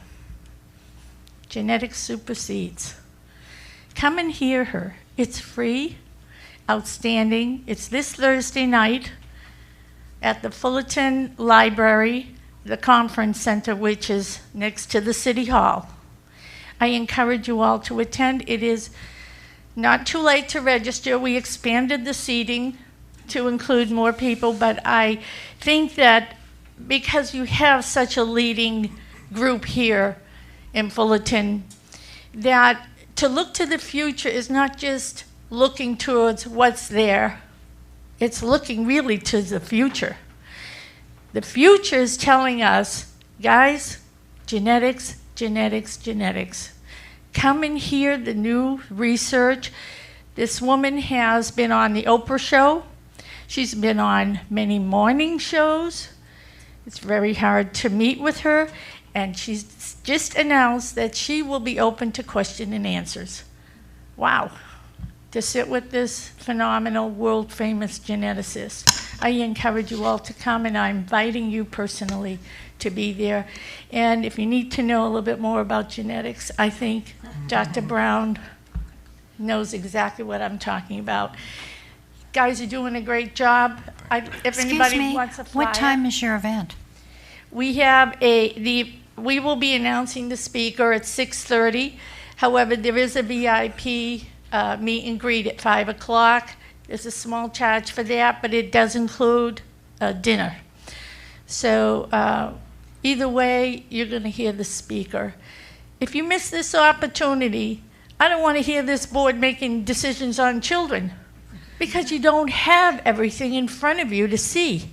Genetics supersedes. Come and hear her. It's free, outstanding. It's this Thursday night at the Fullerton Library, the conference center, which is next to the City Hall. I encourage you all to attend. It is not too late to register. We expanded the seating to include more people, but I think that because you have such a leading group here in Fullerton, that to look to the future is not just looking towards what's there, it's looking really to the future. The future is telling us, guys, genetics, genetics, genetics. Come and hear the new research. This woman has been on the Oprah show. She's been on many morning shows. It's very hard to meet with her. And she's just announced that she will be open to question and answers. Wow. To sit with this phenomenal, world-famous geneticist. I encourage you all to come, and I'm inviting you personally to be there. And if you need to know a little bit more about genetics, I think Dr. Brown knows exactly what I'm talking about. Guys are doing a great job. If anybody wants a flyer. What time is your event? We have we will be announcing the speaker at 6:30. However, there is a VIP meet and greet at 5 o'clock. There's a small charge for that, but it does include dinner. So either way, you're going to hear the speaker. If you miss this opportunity, I don't want to hear this board making decisions on children because you don't have everything in front of you to see.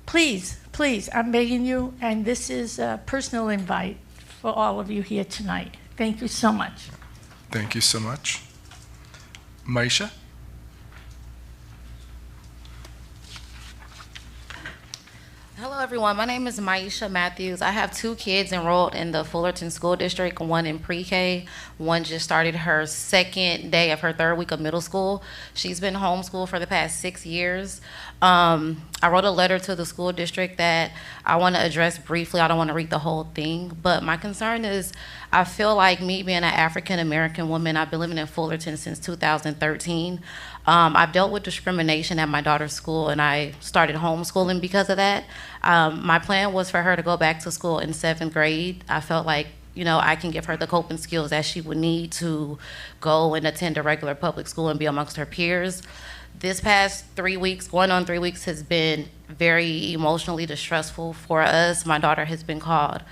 Please, please, I'm begging you, and this is a personal invite for all of you here tonight. Thank you so much. Thank you so much. Maisha? Hello, everyone. My name is Maisha Matthews. I have 2 kids enrolled in the Fullerton School District, one in pre-K. One just started her 2nd day of her 3rd week of middle school. She's been homeschooled for the past 6 years. I wrote a letter to the school district that I want to address briefly. I don't want to read the whole thing, but my concern is I feel like me being an African-American woman, I've been living in Fullerton since 2013. I've dealt with discrimination at my daughter's school, and I started homeschooling because of that. My plan was for her to go back to school in 7th grade. I felt like, you know, I can give her the coping skills that she would need to go and attend a regular public school and be amongst her peers. This past 3 weeks, going on 3 weeks, has been very emotionally distressful for us. My daughter has been called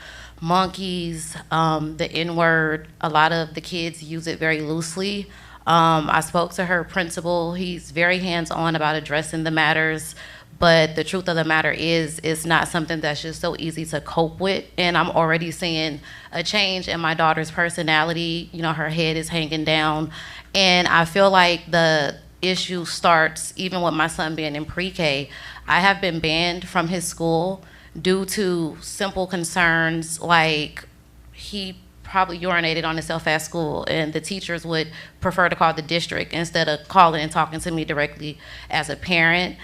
monkeys, the N-word. A lot of the kids use it very loosely. I spoke to her principal. He's very hands-on about addressing the matters, but the truth of the matter is it's not something that's just so easy to cope with, and I'm already seeing a change in my daughter's personality. You know, her head is hanging down, and I feel like the issue starts even with my son being in pre-K. I have been banned from his school due to simple concerns like he probably urinated on himself at school, and the teachers would prefer to call the district instead of calling and talking to me directly as a parent.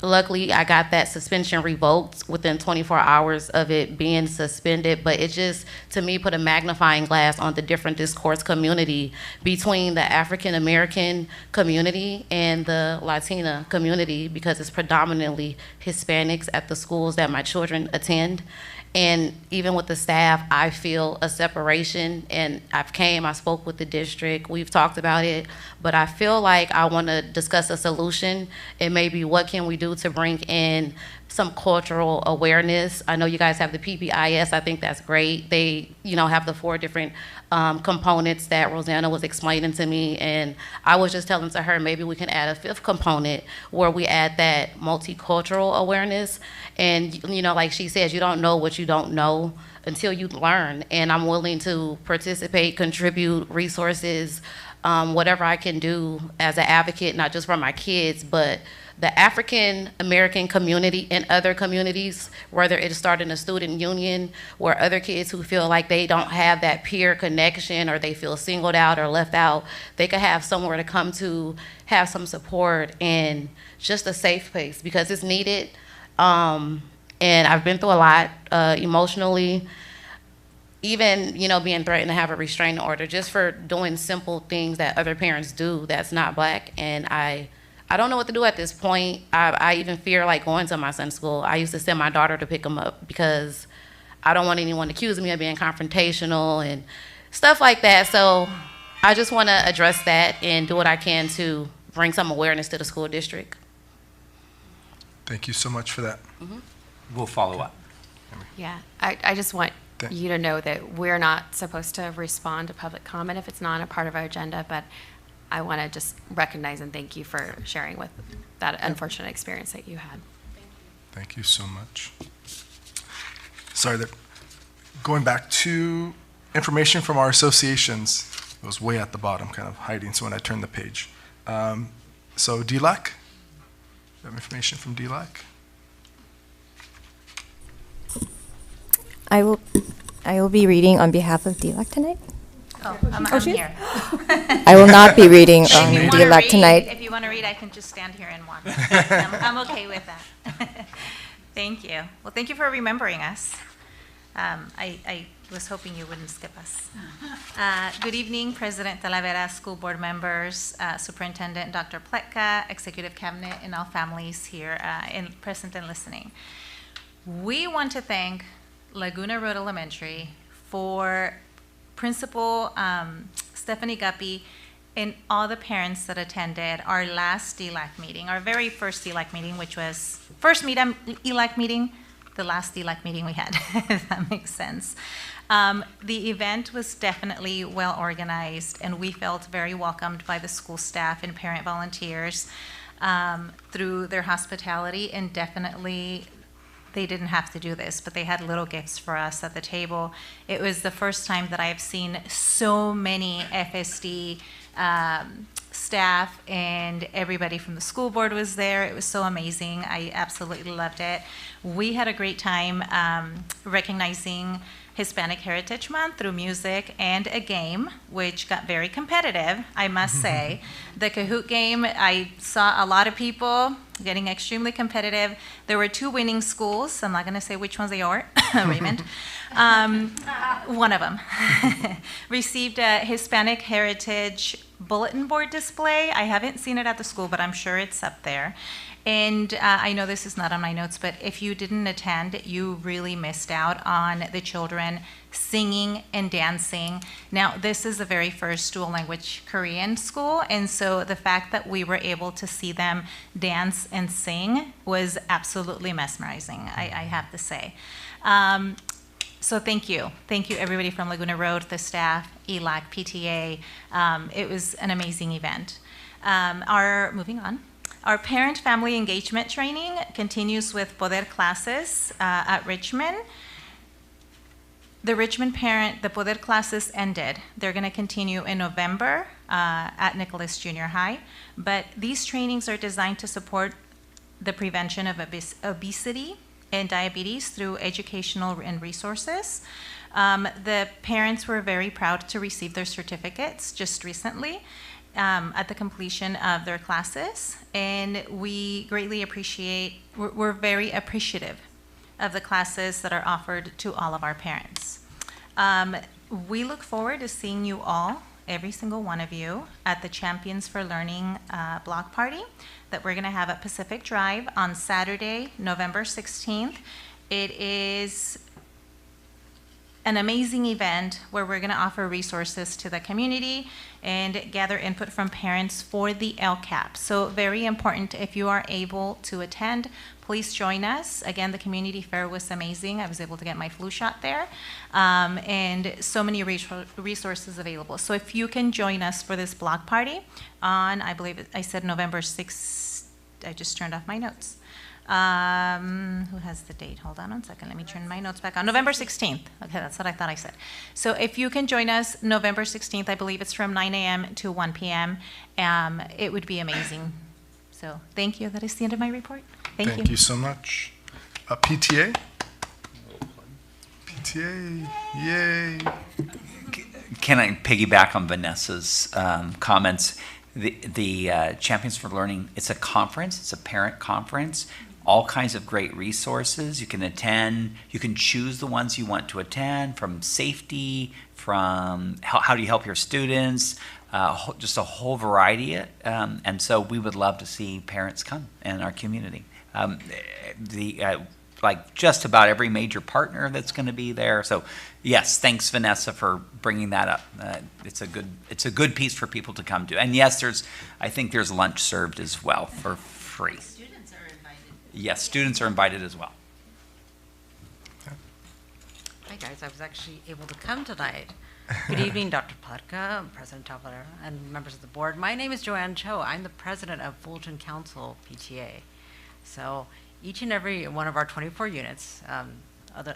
Luckily, I got that suspension revoked within 24 hours of it being suspended, but it just, to me, put a magnifying glass on the different discourse community between the African American community and the Latina community, because it's predominantly Hispanics at the schools that my children attend. And even with the staff, I feel a separation, and I spoke with the district, we've talked about it, but I feel like I want to discuss a solution and maybe what can we do to bring in some cultural awareness. I know you guys have the PBIS, I think that's great. They, you know, have the 4 different components that Rosanna was explaining to me, and I was just telling to her maybe we can add a 5th component where we add that multicultural awareness. And, you know, like she says, you don't know what you don't know until you learn, and I'm willing to participate, contribute resources, whatever I can do as an advocate, not just for my kids, but the African American community and other communities, whether it's starting a student union where other kids who feel like they don't have that peer connection or they feel singled out or left out, they could have somewhere to come to, have some support and just a safe place, because it's needed. And I've been through a lot emotionally, even, you know, being threatened to have a restraining order just for doing simple things that other parents do that's not Black. And I don't know what to do at this point. I even fear like going to my son's school. I used to send my daughter to pick him up because I don't want anyone to accuse me of being confrontational and stuff like that. So I just want to address that and do what I can to bring some awareness to the school district. Thank you so much for that. We'll follow up. Yeah, I just want you to know that we're not supposed to respond to public comment if it's not a part of our agenda, but I want to just recognize and thank you for sharing with that unfortunate experience that you had. Thank you so much. Sorry, going back to information from our associations, it was way at the bottom, kind of hiding, so when I turned the page. So DLAC, you have information from DLAC? I will be reading on behalf of DLAC tonight. Oh, I'm here. I will not be reading If on you wanna DLAC read- tonight. If you want to read, I can just stand here and watch. I'm okay with that. Thank you. Well, thank you for remembering us. I was hoping you wouldn't skip us. Good evening, President Talavera, school board members, Superintendent Dr. Pletka, Executive Cabinet, and all families here present and listening. We want to thank Laguna Road Elementary for Principal Stephanie Guppy and all the parents that attended our last DLAC meeting, our very first DLAC meeting, which was first ELAC meeting, the last DLAC meeting we had, if that makes sense. The event was definitely well organized, and we felt very welcomed by the school staff and parent volunteers through their hospitality, and definitely they didn't have to do this, but they had little gifts for us at the table. It was the first time that I've seen so many FSD staff, and everybody from the school board was there. It was so amazing. I absolutely loved it. We had a great time recognizing Hispanic Heritage Month through music and a game, which got very competitive, I must say. The Kahoot game, I saw a lot of people getting extremely competitive. There were 2 winning schools. I'm not going to say which ones they are, Raymond. One of them received a Hispanic Heritage bulletin board display. I haven't seen it at the school, but I'm sure it's up there. And I know this is not on my notes, but if you didn't attend, you really missed out on the children singing and dancing. Now, this is the very first dual language Korean school, and so the fact that we were able to see them dance and sing was absolutely mesmerizing, I have to say. So thank you. Thank you, everybody from Laguna Road, the staff, ELAC, PTA. It was an amazing event. Moving on. Our parent-family engagement training continues with Poder classes at Richmond. The Poder classes ended. They're going to continue in November at Nicholas Junior High. But these trainings are designed to support the prevention of obesity and diabetes through educational and resources. The parents were very proud to receive their certificates just recently at the completion of their classes, and we greatly we're very appreciative of the classes that are offered to all of our parents. We look forward to seeing you all, every single one of you, at the Champions for Learning block party that we're going to have at Pacific Drive on Saturday, November 16th. It is an amazing event where we're going to offer resources to the community and gather input from parents for the LCAP. So very important, if you are able to attend, please join us. Again, the community fair was amazing. I was able to get my flu shot there, and so many resources available. So if you can join us for this block party on, I believe I said November 6th, I just turned off my notes. Who has the date? Hold on one second. Let me turn my notes back on. November 16th. Okay, that's what I thought I said. So if you can join us November 16th, I believe it's from 9 a.m. to 1 p.m. It would be amazing. So thank you. That is the end of my report. Thank you. Thank you so much. PTA? PTA, yay. Can I piggyback on Vanessa's comments? The Champions for Learning, it's a conference, it's a parent conference, all kinds of great resources you can attend. You can choose the ones you want to attend, from safety, from how do you help your students, just a whole variety. And so we would love to see parents come in our community. Like just about every major partner that's going to be there. So yes, thanks Vanessa for bringing that up. It's a good piece for people to come to. And yes, I think there's lunch served as well for free. Students are invited. Yes, students are invited as well. Hi guys, I was actually able to come tonight. Good evening, Dr. Platka, President Talavera, and members of the board. My name is Joanne Cho. I'm the president of Fulton Council PTA. So each and every one of our 24 units,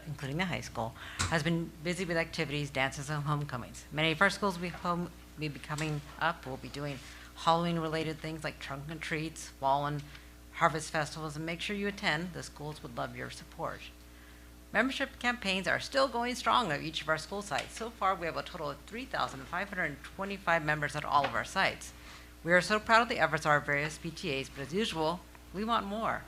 including the high school, has been busy with activities, dances, and homecomings. Many of our schools will be coming up. We'll be doing Halloween-related things like trunk and treats, fall and harvest festivals, and make sure you attend. The schools would love your support. Membership campaigns are still going strong at each of our school sites. So far, we have a total of 3,525 members at all of our sites. We are so proud of the efforts of our various PTAs, but as usual, we want more.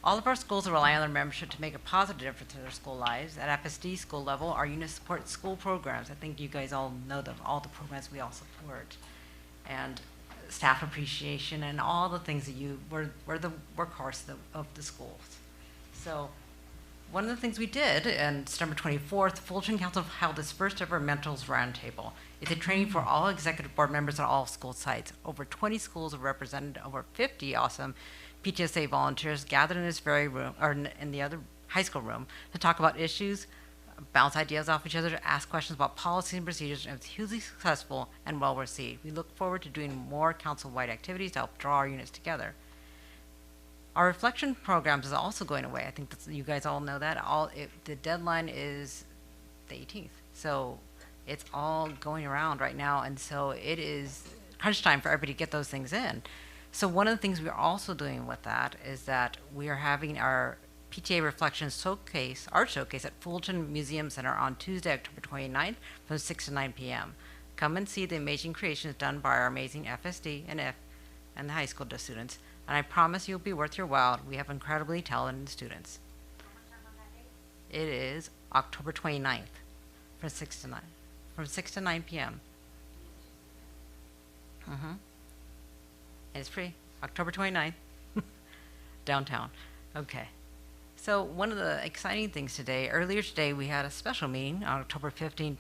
All of our schools rely on their membership to make a positive difference in their school lives. At FSD school level, our units support school programs. I think you guys all know all the programs we all support. And staff appreciation and all the things that we're the workhorse of the schools. So one of the things we did on September 24th, Fulton Council held its first ever Mentors Roundtable. It's a training for all executive board members at all school sites. Over 20 schools are represented, over 50 awesome PTSA volunteers gathered in this very room, or in the other high school room, to talk about issues, bounce ideas off each other, to ask questions about policy and procedures, and it was hugely successful and well received. We look forward to doing more council-wide activities to help draw our units together. Our reflection programs is also going away. I think you guys all know that. The deadline is the 18th. So it's all going around right now, and so it is crunch time for everybody to get those things in. So one of the things we're also doing with that is that we are having our PTA Reflection Showcase, art showcase at Fulton Museum Center on Tuesday, October 29th from 6 to 9 p.m. Come and see the amazing creations done by our amazing FSD and the high school students. And I promise you'll be worth your while. We have incredibly talented students. It is October 29th from 6 to 9 p.m. And it's free. October 29th, downtown. Okay. So one of the exciting things today, earlier today, we had a special meeting on October 15th,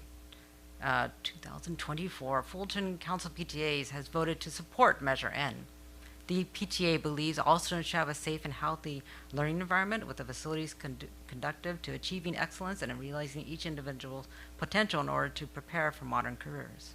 2024. Fulton Council PTAs has voted to support Measure N. The PTA believes all students should have a safe and healthy learning environment with the facilities conducive to achieving excellence and realizing each individual's potential in order to prepare for modern careers.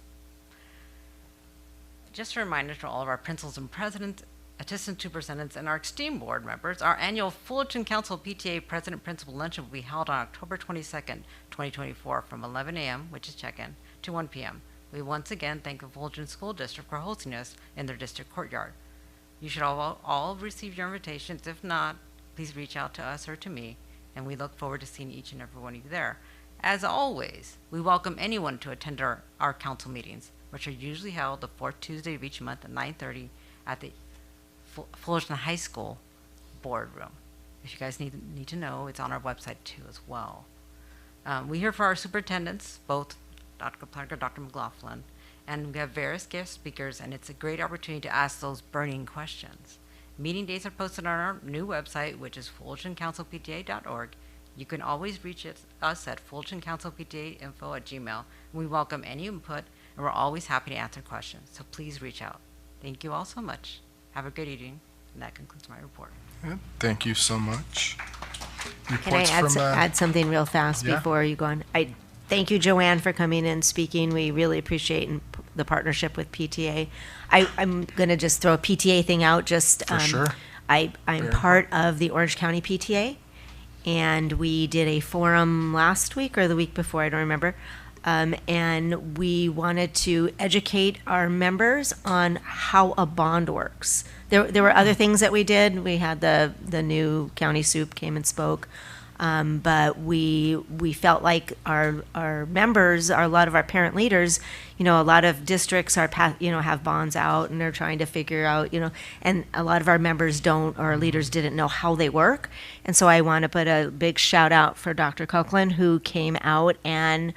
Just a reminder to all of our principals and presidents, assistant superintendents, and our esteemed board members, our annual Fulton Council PTA President-Principal Luncheon will be held on October 22nd, 2024 from 11 a.m., which is check-in, to 1 p.m. We once again thank the Fulton School District for hosting us in their district courtyard. You should all receive your invitations. If not, please reach out to us or to me, and we look forward to seeing each and every one of you there. As always, we welcome anyone to attend our council meetings, which are usually held the fourth Tuesday of each month at 9:30 at the Fullerton High School boardroom. If you guys need to know, it's on our website too as well. We hear from our superintendents, both Dr. Parker, Dr. McLaughlin, and we have various guest speakers, and it's a great opportunity to ask those burning questions. Meeting dates are posted on our new website, which is fultoncouncilpta.org. You can always reach us at fultoncouncilpta.info@gmail. We welcome any input, and we're always happy to answer questions, so please reach out. Thank you all so much. Have a good evening, and that concludes my report. Yeah, thank you so much. Can I add something real fast before you go on? I thank you, Joanne, for coming and speaking. We really appreciate the partnership with PTA. I'm going to just throw a PTA thing out. Just For sure. I'm part of the Orange County PTA, and we did a forum last week or the week before, I don't remember. And we wanted to educate our members on how a bond works. There were other things that we did. We had the new county soup came and spoke, but we felt like our members, a lot of our parent leaders, a lot of districts are have bonds out and they're trying to figure out, and a lot of our members don't, or our leaders didn't know how they work. And so I want to put a big shout out for Dr. Coughlin, who came out and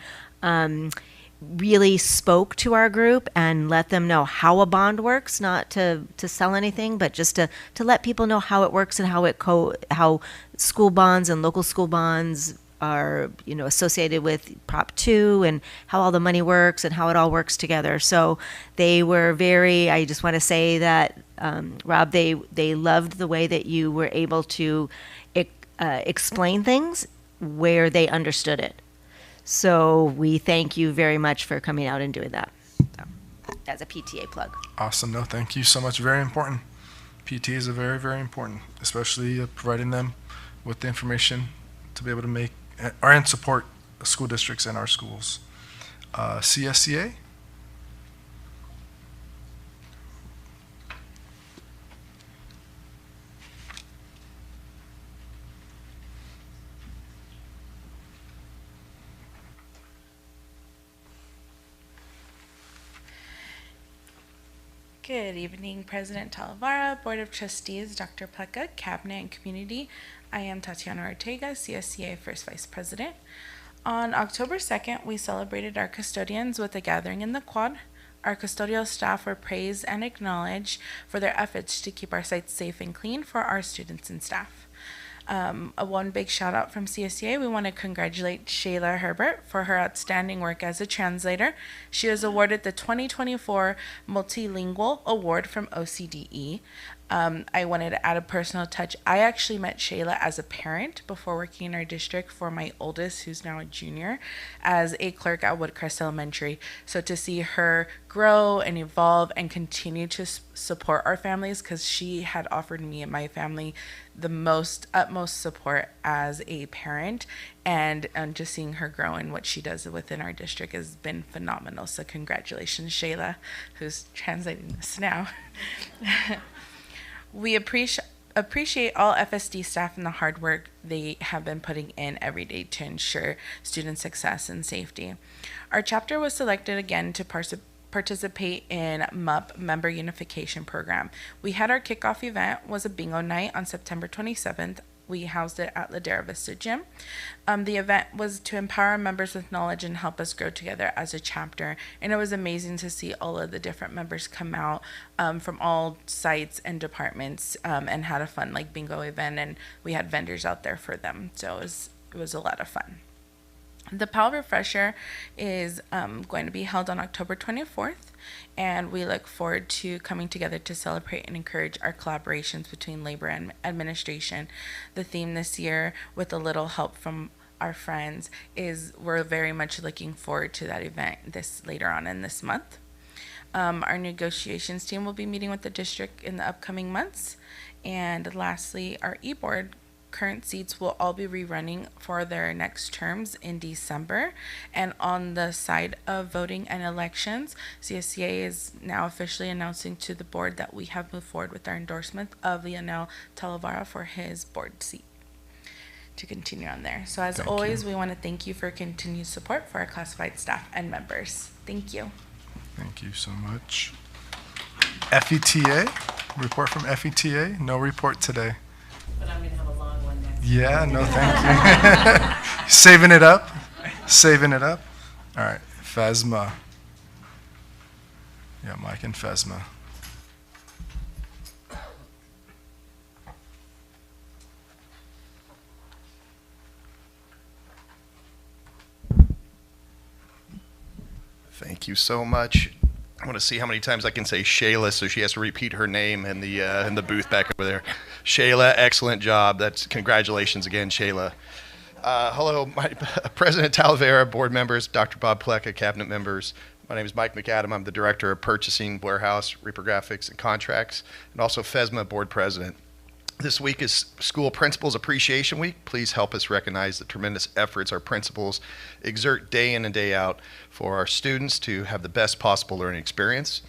really spoke to our group and let them know how a bond works, not to sell anything, but just to let people know how it works and how school bonds and local school bonds are associated with Prop 2 and how all the money works and how it all works together. So they were I just want to say that, Rob, they loved the way that you were able to explain things where they understood it. So we thank you very much for coming out and doing that. So, as a PTA plug. Awesome. No, thank you so much. Very important. PTAs are very, very important, especially providing them with the information to be able to make and support school districts and our schools. CSCA? Good evening, President Talavera, Board of Trustees, Dr. Pleka, Cabinet and Community. I am Tatiana Ortega, CSCA First Vice President. On October 2nd, we celebrated our custodians with a gathering in the quad. Our custodial staff were praised and acknowledged for their efforts to keep our sites safe and clean for our students and staff. One big shout out from CSCA. We want to congratulate Shayla Herbert for her outstanding work as a translator. She was awarded the 2024 Multilingual Award from OCDE. I wanted to add a personal touch. I actually met Shayla as a parent before working in our district for my oldest, who's now a junior, as a clerk at Woodcrest Elementary. So to see her grow and evolve and continue to support our families, because she had offered me and my family the utmost support as a parent, and just seeing her grow and what she does within our district has been phenomenal. So congratulations, Shayla, who's translating this now. We appreciate all FSD staff and the hard work they have been putting in every day to ensure student success and safety. Our chapter was selected again to participate in MUP Member Unification Program. We had our kickoff event, was a bingo night on September 27th. We housed it at Ladera Vista Gym. The event was to empower our members with knowledge and help us grow together as a chapter. And it was amazing to see all of the different members come out from all sites and departments and had a fun bingo event. And we had vendors out there for them. So it was a lot of fun. The PAL Refresher is going to be held on October 24th, and we look forward to coming together to celebrate and encourage our collaborations between labor and administration. The theme this year, with a little help from our friends, is we're very much looking forward to that event later on in this month. Our negotiations team will be meeting with the district in the upcoming months. And lastly, our e-board current seats will all be rerunning for their next terms in December. And on the side of voting and elections, CSCA is now officially announcing to the board that we have moved forward with our endorsement of Lionel Talavera for his board seat to continue on there. So as always, we want to thank you for continued support for our classified staff and members. Thank you. Thank you so much. FETA, report from FETA. No report today. But I'm going to have a long one next. Yeah, no thank you. Saving it up. All right, FESMA. Yeah, Mike and FESMA. Thank you so much. I want to see how many times I can say Shayla, so she has to repeat her name in the booth back over there. Shayla, excellent job. That's congratulations again, Shayla. Hello, President Talavera, board members, Dr. Bob Pleka, cabinet members. My name is Mike McAdam. I'm the director of purchasing, warehouse, reprographics, and contracts, and also FESMA board president. This week is School Principals Appreciation Week. Please help us recognize the tremendous efforts our principals exert day in and day out for our students to have the best possible learning experience.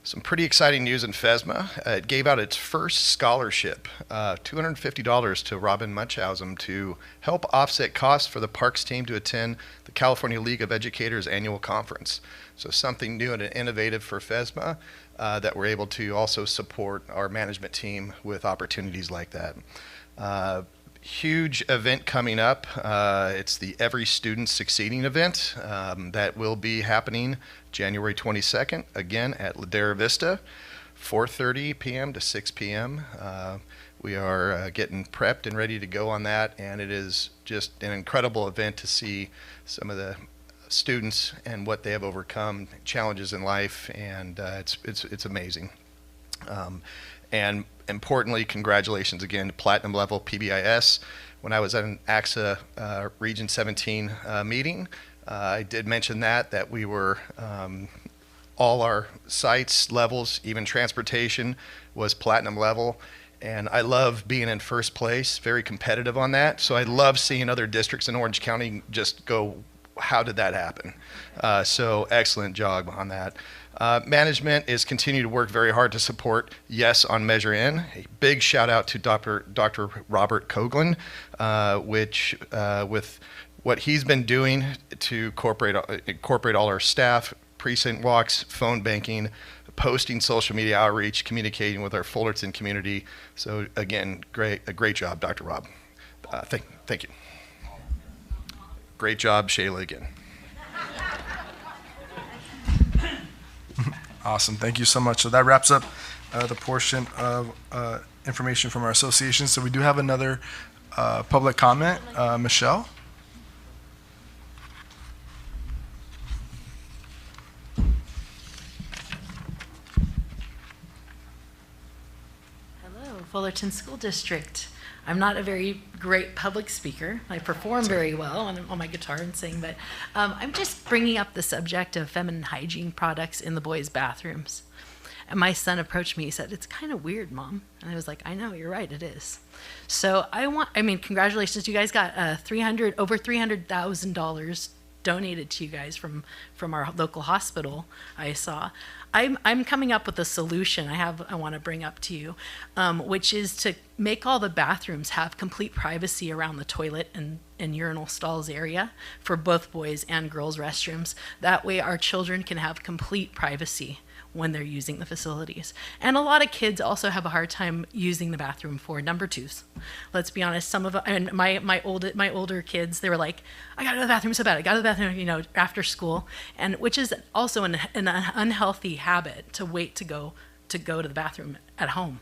Some pretty exciting news in FESMA. It gave out its first scholarship, $250 to Robin Munchausen to help offset costs for the Parks team to attend the California League of Educators annual conference. So something new and innovative for FESMA. That we're able to also support our management team with opportunities like that. Huge event coming up. It's the Every Student Succeeding event that will be happening January 22nd, again at Ladera Vista, 4:30 p.m. to 6 p.m. We are getting prepped and ready to go on that, and it is just an incredible event to see some of the students and what they have overcome, challenges in life, and it's amazing. And importantly, congratulations again to Platinum Level PBIS. When I was at an AXA Region 17 meeting, I did mention that we were, all our sites, levels, even transportation was Platinum Level. And I love being in first place, very competitive on that. So I love seeing other districts in Orange County just go, how did that happen? So excellent job on that. Management is continuing to work very hard to support YES on Measure N. A big shout out to Dr. Robert Coughlin, which with what he's been doing to incorporate all our staff, precinct walks, phone banking, posting social media outreach, communicating with our Fullerton community. So again, a great job, Dr. Rob. Thank you. Great job, Shayla, again. Awesome. Thank you so much. So that wraps up the portion of information from our association. So we do have another public comment. Michelle? Fullerton School District. I'm not a very great public speaker. I perform very well on my guitar and sing, but I'm just bringing up the subject of feminine hygiene products in the boys' bathrooms. And my son approached me, he said, "It's kind of weird, Mom." And I was like, "I know, you're right, it is." So congratulations, you guys got over $300,000 donated to you guys from our local hospital, I saw. I'm coming up with a solution I want to bring up to you, which is to make all the bathrooms have complete privacy around the toilet and urinal stalls area for both boys and girls' restrooms. That way our children can have complete privacy when they're using the facilities. And a lot of kids also have a hard time using the bathroom for number twos. Let's be honest, some of and my older kids, they were like, "I gotta go to the bathroom so bad, I gotta go to the bathroom," after school, and which is also an unhealthy habit to wait to go to the bathroom at home.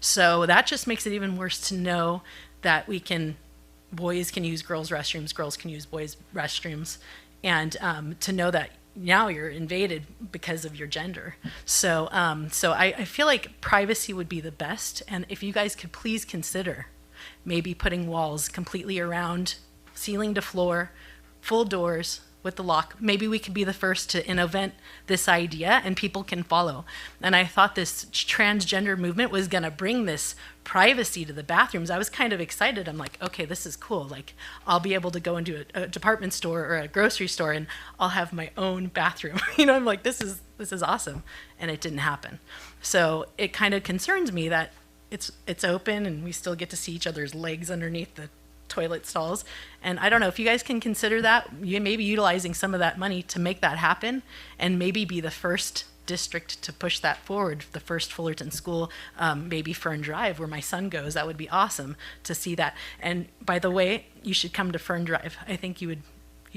So that just makes it even worse to know that boys can use girls' restrooms, girls can use boys' restrooms, and to know that now you're invaded because of your gender. So I feel like privacy would be the best, and if you guys could please consider maybe putting walls completely around, ceiling to floor, full doors with the lock. Maybe we could be the first to invent this idea and people can follow. And I thought this transgender movement was gonna bring this privacy to the bathrooms. I was kind of excited. I'm like, okay, this is cool. Like, I'll be able to go into a department store or a grocery store and I'll have my own bathroom. I'm like, this is awesome. And it didn't happen. So it kind of concerns me that it's open and we still get to see each other's legs underneath the toilet stalls. And I don't know if you guys can consider that, you maybe utilizing some of that money to make that happen and maybe be the first district to push that forward, the first Fullerton school, maybe Fern Drive where my son goes. That would be awesome to see that. And by the way, you should come to Fern Drive. I think you'd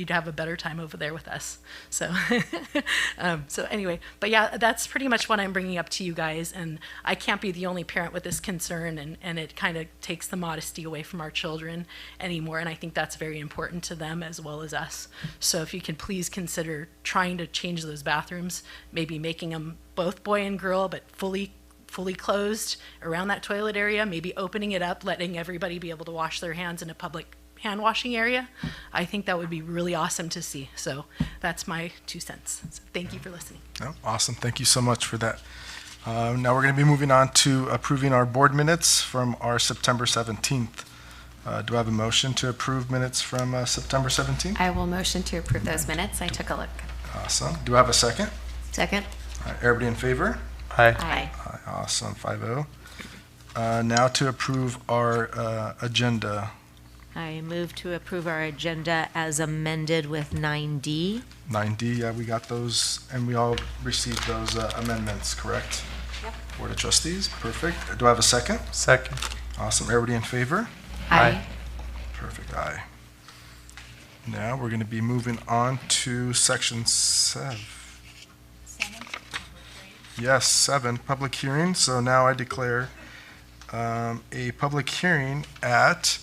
have a better time over there with us. So, so anyway, but yeah, that's pretty much what I'm bringing up to you guys. And I can't be the only parent with this concern, and it kind of takes the modesty away from our children anymore. And I think that's very important to them as well as us. So if you could please consider trying to change those bathrooms, maybe making them both boy and girl, but fully closed around that toilet area, maybe opening it up, letting everybody be able to wash their hands in a public hand washing area. I think that would be really awesome to see. So that's my 2 cents. So thank you for listening. Oh, awesome. Thank you so much for that. Now we're going to be moving on to approving our board minutes from our September 17th. Do I have a motion to approve minutes from September 17th? I will motion to approve those minutes. I took a look. Awesome. Do I have a second? Second. All right, everybody in favor? Aye. Aye. Aye. Awesome. 5-0. Now to approve our agenda. I move to approve our agenda as amended with 9D. 9D, yeah, we got those, and we all received those amendments, correct? Yep. Board of Trustees, perfect. Do I have a second? Second. Awesome. Everybody in favor? Aye. Perfect. Aye. Now we're going to be moving on to section 7. Yes, 7, public hearing. So now I declare a public hearing at,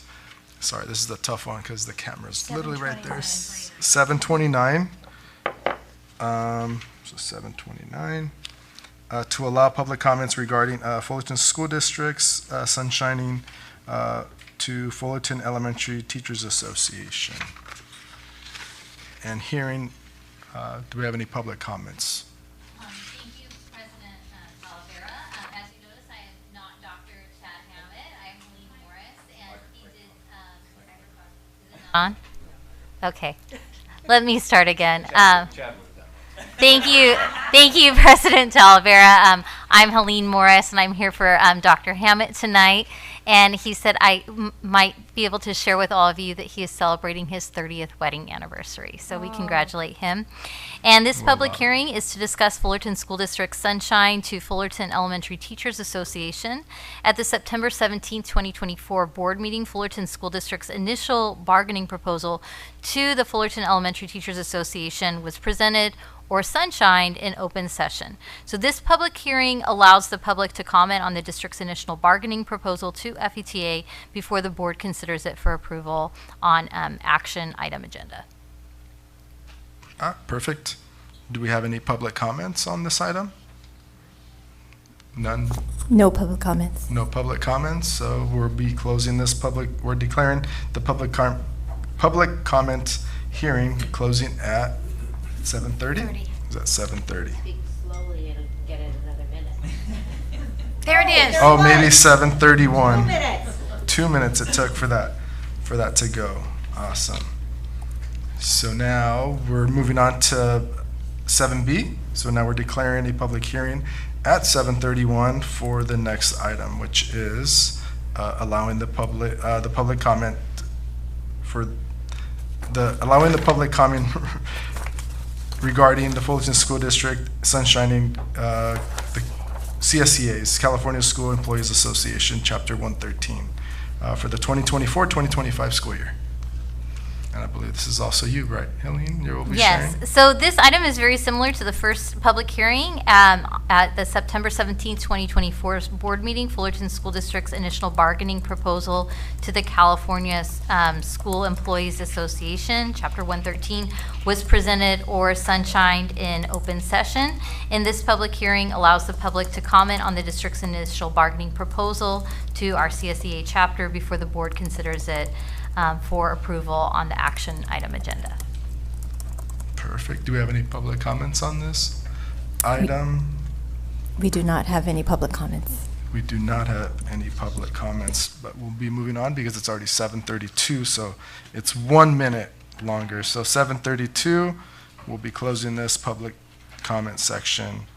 sorry, this is a tough one because the camera's literally right there. 7:29. So 7:29. To allow public comments regarding Fullerton School District's sunshining to Fullerton Elementary Teachers Association. And hearing, do we have any public comments? Thank you, President Talavera. As you notice, I am not Dr. Chad Hammett. I am Helene Morris, and he did, is it on? Okay. Let me start again. Thank you, President Talavera. I'm Helene Morris, and I'm here for Dr. Hammett tonight. And he said I might be able to share with all of you that he is celebrating his 30th wedding anniversary. So we congratulate him. And this public hearing is to discuss Fullerton School District's Sunshine to Fullerton Elementary Teachers Association. At the September 17, 2024 board meeting, Fullerton School District's initial bargaining proposal to the Fullerton Elementary Teachers Association was presented or sunshined in open session. So this public hearing allows the public to comment on the district's initial bargaining proposal to FETA before the board considers it for approval on action item agenda. Perfect. Do we have any public comments on this item? None? No public comments. No public comments, so we'll be closing this we're declaring the public comment hearing closing at 7:30? Is that 7:30? Speak slowly, it'll get in another minute. There it is. Oh, maybe 7:31. 2 minutes. 2 minutes it took for that to go. Awesome. So now we're moving on to 7B. So now we're declaring a public hearing at 7:31 for the next item, which is allowing the public comment regarding the Fullerton School District sunshining the CSEA's, California School Employees Association, Chapter 113, for the 2024-2025 school year. And I believe this is also you, right, Helene? You will be sharing? Yes. So this item is very similar to the first public hearing at the September 17th, 2024 board meeting. Fullerton School District's initial bargaining proposal to the California School Employees Association, Chapter 113, was presented or sunshined in open session. And this public hearing allows the public to comment on the district's initial bargaining proposal to our CSEA chapter before the board considers it for approval on the action item agenda. Perfect. Do we have any public comments on this item? We do not have any public comments. We do not have any public comments, but we'll be moving on because it's already 7:32, so it's 1 minute longer. So 7:32, we'll be closing this public comment section.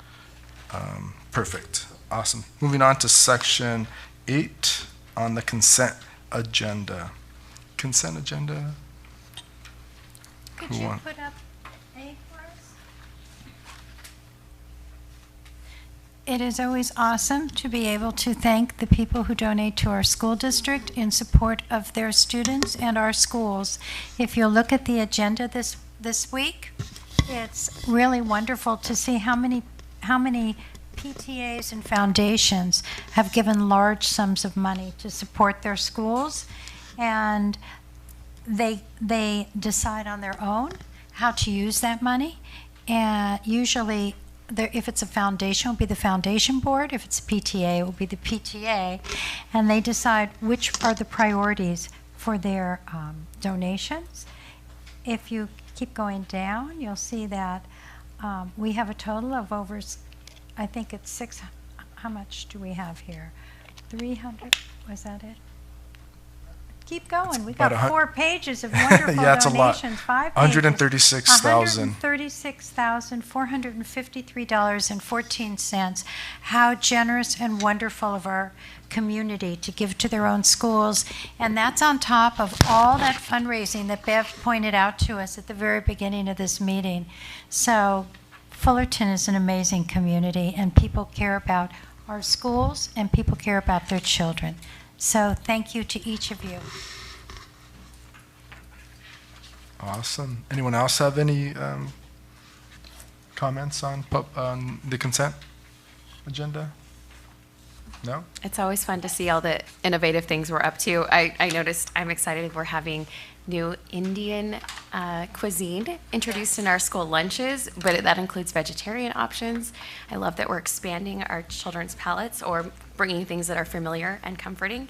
Perfect. Awesome. Moving on to section 8 on the consent agenda. Consent agenda. Could you put up A for us? It is always awesome to be able to thank the people who donate to our school district in support of their students and our schools. If you'll look at the agenda this week, it's really wonderful to see how many PTAs and foundations have given large sums of money to support their schools. And they decide on their own how to use that money. And usually, if it's a foundation, it will be the foundation board. If it's a PTA, it will be the PTA. And they decide which are the priorities for their donations. If you keep going down, you'll see that we have a total of over, I think it's 6, how much do we have here? 300, was that it? Keep going. We got 4 pages of wonderful yeah, it's donations. 5 pages. 136,000. $136,453.14. How generous and wonderful of our community to give to their own schools. And that's on top of all that fundraising that Bev pointed out to us at the very beginning of this meeting. So Fullerton is an amazing community, and people care about our schools, and people care about their children. So thank you to each of you. Awesome. Anyone else have any comments on the consent agenda? No? It's always fun to see all the innovative things we're up to. I noticed, I'm excited we're having new Indian cuisine introduced in our school lunches, but that includes vegetarian options. I love that we're expanding our children's palates or bringing things that are familiar and comforting.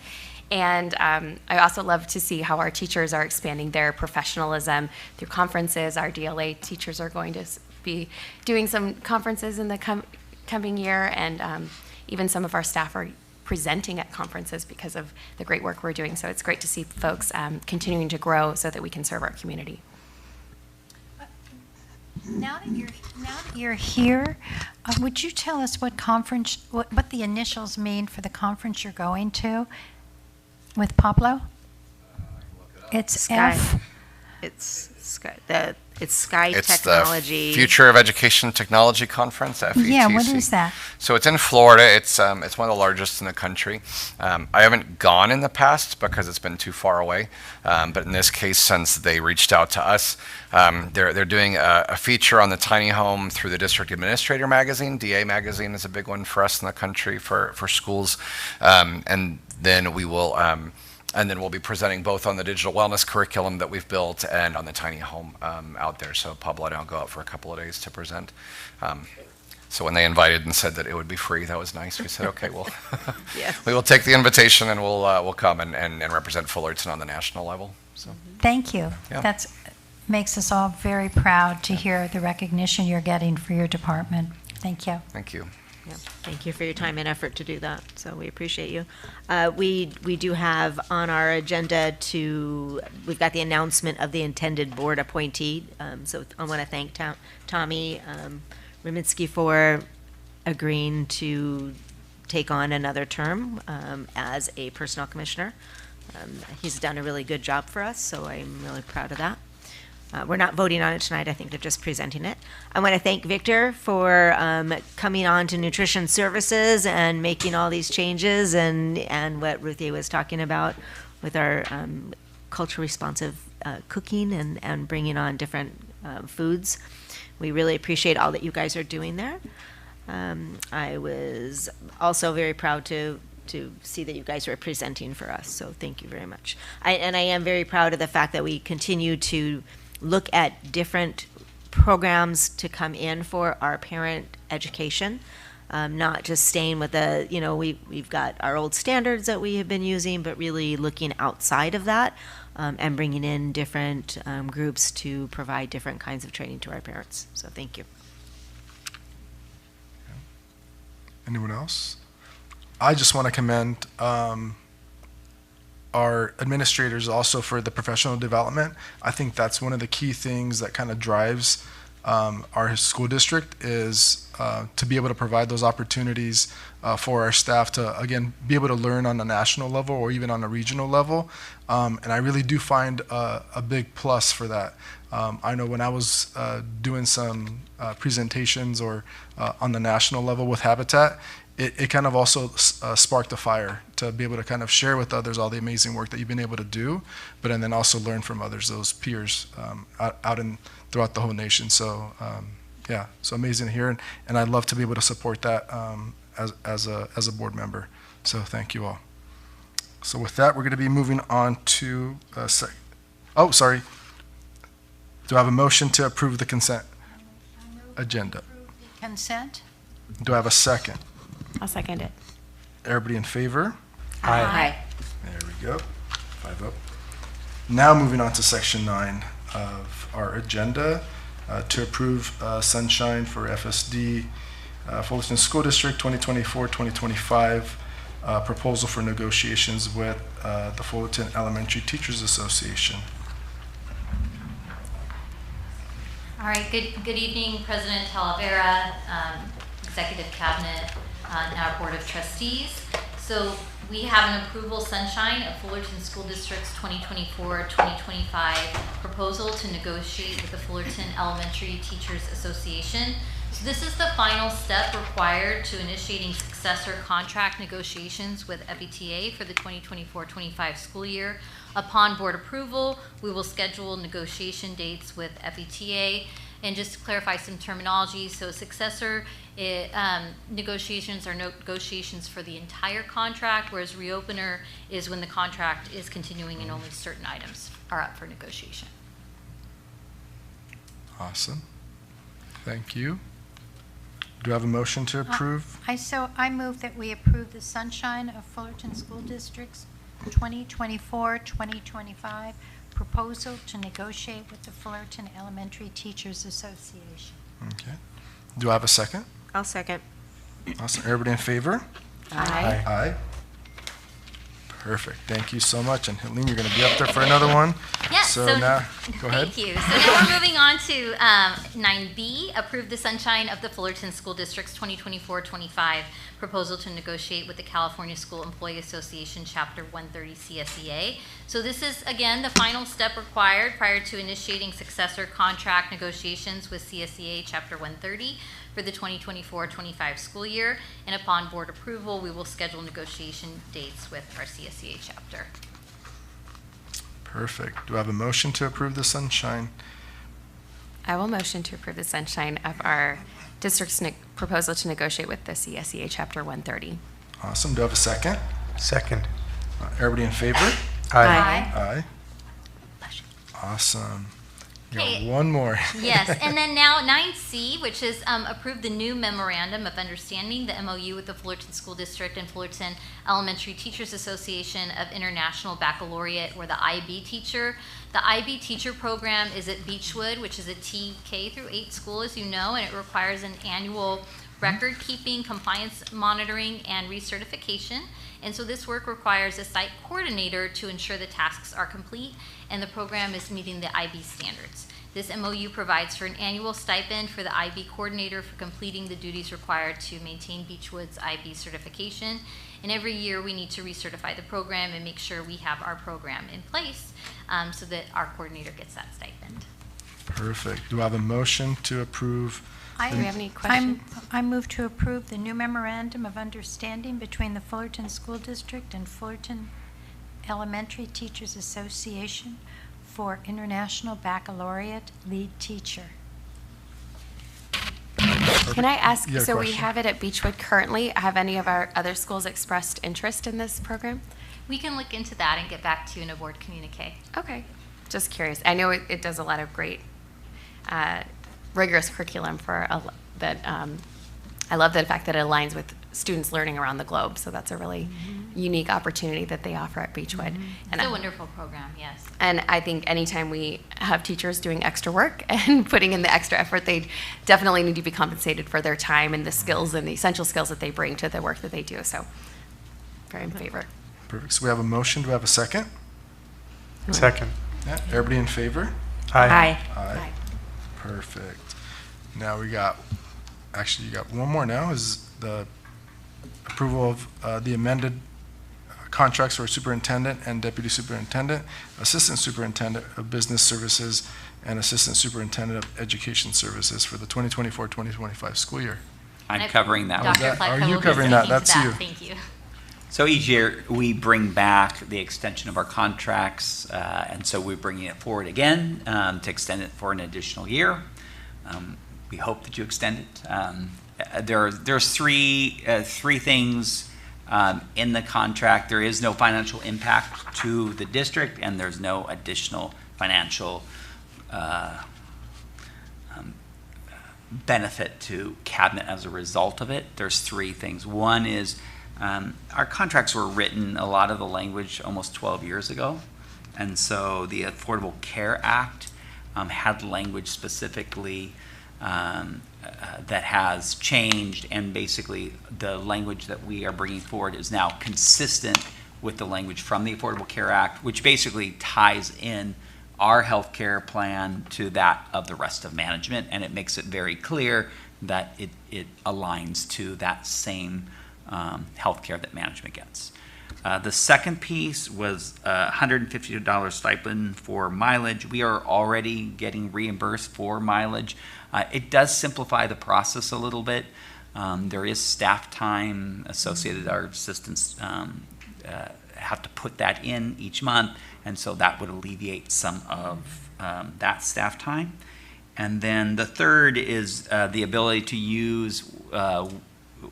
And I also love to see how our teachers are expanding their professionalism through conferences. Our DLA teachers are going to be doing some conferences in the coming year, and even some of our staff are presenting at conferences because of the great work we're doing. So it's great to see folks continuing to grow so that we can serve our community. Now that you're here, would you tell us what conference, what the initials mean for the conference you're going to with Pablo? It's Sky. F. It's Sky. It's Sky It's Technology. the Future of Education Technology Conference, FETC. Yeah, what is that? So it's in Florida. It's one of the largest in the country. I haven't gone in the past because it's been too far away. But in this case, since they reached out to us, they're doing a feature on the tiny home through the District Administrator magazine. DA magazine is a big one for us in the country for schools. And then we will. And then we'll be presenting both on the digital wellness curriculum that we've built and on the tiny home out there. So Pablo and I'll go out for a couple of days to present. So when they invited and said that it would be free, that was nice. We said, okay, well, Yes. we will take the invitation and we'll come and represent Fullerton on the national level. So Thank you. Yeah. That makes us all very proud to hear the recognition you're getting for your department. Thank you. thank you. Yeah, thank you for your time and effort to do that. So we appreciate you. We do have on our agenda we've got the announcement of the intended board appointee. So I want to thank Tommy Reminsky for agreeing to take on another term as a personnel commissioner. He's done a really good job for us, so I'm really proud of that. We're not voting on it tonight. I think they're just presenting it. I want to thank Victor for coming on to Nutrition Services and making all these changes and what Ruthie was talking about with our culture responsive cooking and bringing on different foods. We really appreciate all that you guys are doing there. I was also very proud to see that you guys are presenting for us, so thank you very much. I am very proud of the fact that we continue to look at different programs to come in for our parent education, not just staying with we've got our old standards that we have been using, but really looking outside of that and bringing in different groups to provide different kinds of training to our parents. So thank you. Anyone else? I just want to commend our administrators also for the professional development. I think that's one of the key things that kind of drives our school district is to be able to provide those opportunities for our staff to, again, be able to learn on a national level or even on a regional level. And I really do find a big plus for that. I know when I was doing some presentations or on the national level with Habitat, it kind of also sparked a fire to be able to kind of share with others all the amazing work that you've been able to do, but and then also learn from others, those peers out in throughout the whole nation. So yeah, so amazing to hear, and I'd love to be able to support that as a board member. So thank you all. So with that, we're going to be moving on to sorry. Do I have a motion to approve the consent agenda? Consent? Do I have a second? I'll second it. Everybody in favor? Aye. There we go. 5-0. Now moving on to section 9 of our agenda to approve sunshine for FSD Fullerton School District 2024-2025 proposal for negotiations with the Fullerton Elementary Teachers Association. All right, good evening, President Talavera, Executive Cabinet, and our Board of Trustees. So we have an approval sunshine of Fullerton School District's 2024-2025 proposal to negotiate with the Fullerton Elementary Teachers Association. So this is the final step required to initiating successor contract negotiations with FETA for the 2024-25 school year. Upon board approval, we will schedule negotiation dates with FETA. And just to clarify some terminology, so successor negotiations are negotiations for the entire contract, whereas reopener is when the contract is continuing and only certain items are up for negotiation. Awesome. Thank you. Do I have a motion to approve? I move that we approve the sunshine of Fullerton School District's 2024-2025 proposal to negotiate with the Fullerton Elementary Teachers Association. Okay. Do I have a second? I'll second. Awesome. Everybody in favor? Aye. Aye. Perfect. Thank you so much. And Helene, you're going to be up there for another one. Yes. So now, go ahead. Thank you. So now we're moving on to 9B, approve the sunshine of the Fullerton School District's 2024-25 proposal to negotiate with the California School Employee Association Chapter 130 CSEA. So this is, again, the final step required prior to initiating successor contract negotiations with CSEA Chapter 130 for the 2024-25 school year. And upon board approval, we will schedule negotiation dates with our CSEA chapter. Perfect. Do I have a motion to approve the sunshine? I will motion to approve the sunshine of our district's proposal to negotiate with the CSEA Chapter 130. Awesome. Do I have a second? Second. Everybody in favor? Aye. Aye. Awesome. Okay. One more. Yes, and then now 9C, which is approve the new memorandum of understanding, the MOU with the Fullerton School District and Fullerton Elementary Teachers Association of International Baccalaureate, or the IB teacher. The IB teacher program is at Beechwood, which is a TK through 8 school, as you know, and it requires an annual record keeping, compliance monitoring, and recertification. And so this work requires a site coordinator to ensure the tasks are complete and the program is meeting the IB standards. This MOU provides for an annual stipend for the IB coordinator for completing the duties required to maintain Beechwood's IB certification. And every year we need to recertify the program and make sure we have our program in place so that our coordinator gets that stipend. Perfect. Do I have a motion to approve? Do we have any questions? I move to approve the new memorandum of understanding between the Fullerton School District and Fullerton Elementary Teachers Association for International Baccalaureate Lead Teacher. Can I ask, You got a so we question? have it at Beechwood currently. Have any of our other schools expressed interest in this program? We can look into that and get back to you in a board communique. Okay, just curious. I know it does a lot of great, rigorous curriculum for that. I love the fact that it aligns with students learning around the globe. So that's a really unique opportunity that they offer at Beechwood. It's a wonderful program, yes. And I think anytime we have teachers doing extra work and putting in the extra effort, they definitely need to be compensated for their time and the skills and the essential skills that they bring to the work that they do. So very in favor. Perfect. So we have a motion. Do we have a second? Second. Yeah. Everybody in favor? Aye. Aye. Perfect. Now we got, actually you got one more now, is the approval of the amended contracts for superintendent and deputy superintendent, assistant superintendent of business services, and assistant superintendent of education services for the 2024-2025 school year. I'm covering that one. Dr. Fleck Are will you be covering that? speaking to That's you. Thank you. So each year, we bring back the extension of our contracts, and so we're bringing it forward again to extend it for an additional year. We hope that you extend it. There's three things in the contract. There is no financial impact to the district, and there's no additional financial benefit to cabinet as a result of it. There's three things. One is our contracts were written, a lot of the language, almost 12 years ago. And so the Affordable Care Act had language specifically that has changed, and basically the language that we are bringing forward is now consistent with the language from the Affordable Care Act, which basically ties in our health care plan to that of the rest of management, and it makes it very clear that it aligns to that same health care that management gets. The second piece was a $150 stipend for mileage. We are already getting reimbursed for mileage. It does simplify the process a little bit. There is staff time associated. Our assistants have to put that in each month, and so that would alleviate some of that staff time. And then the third is the ability to use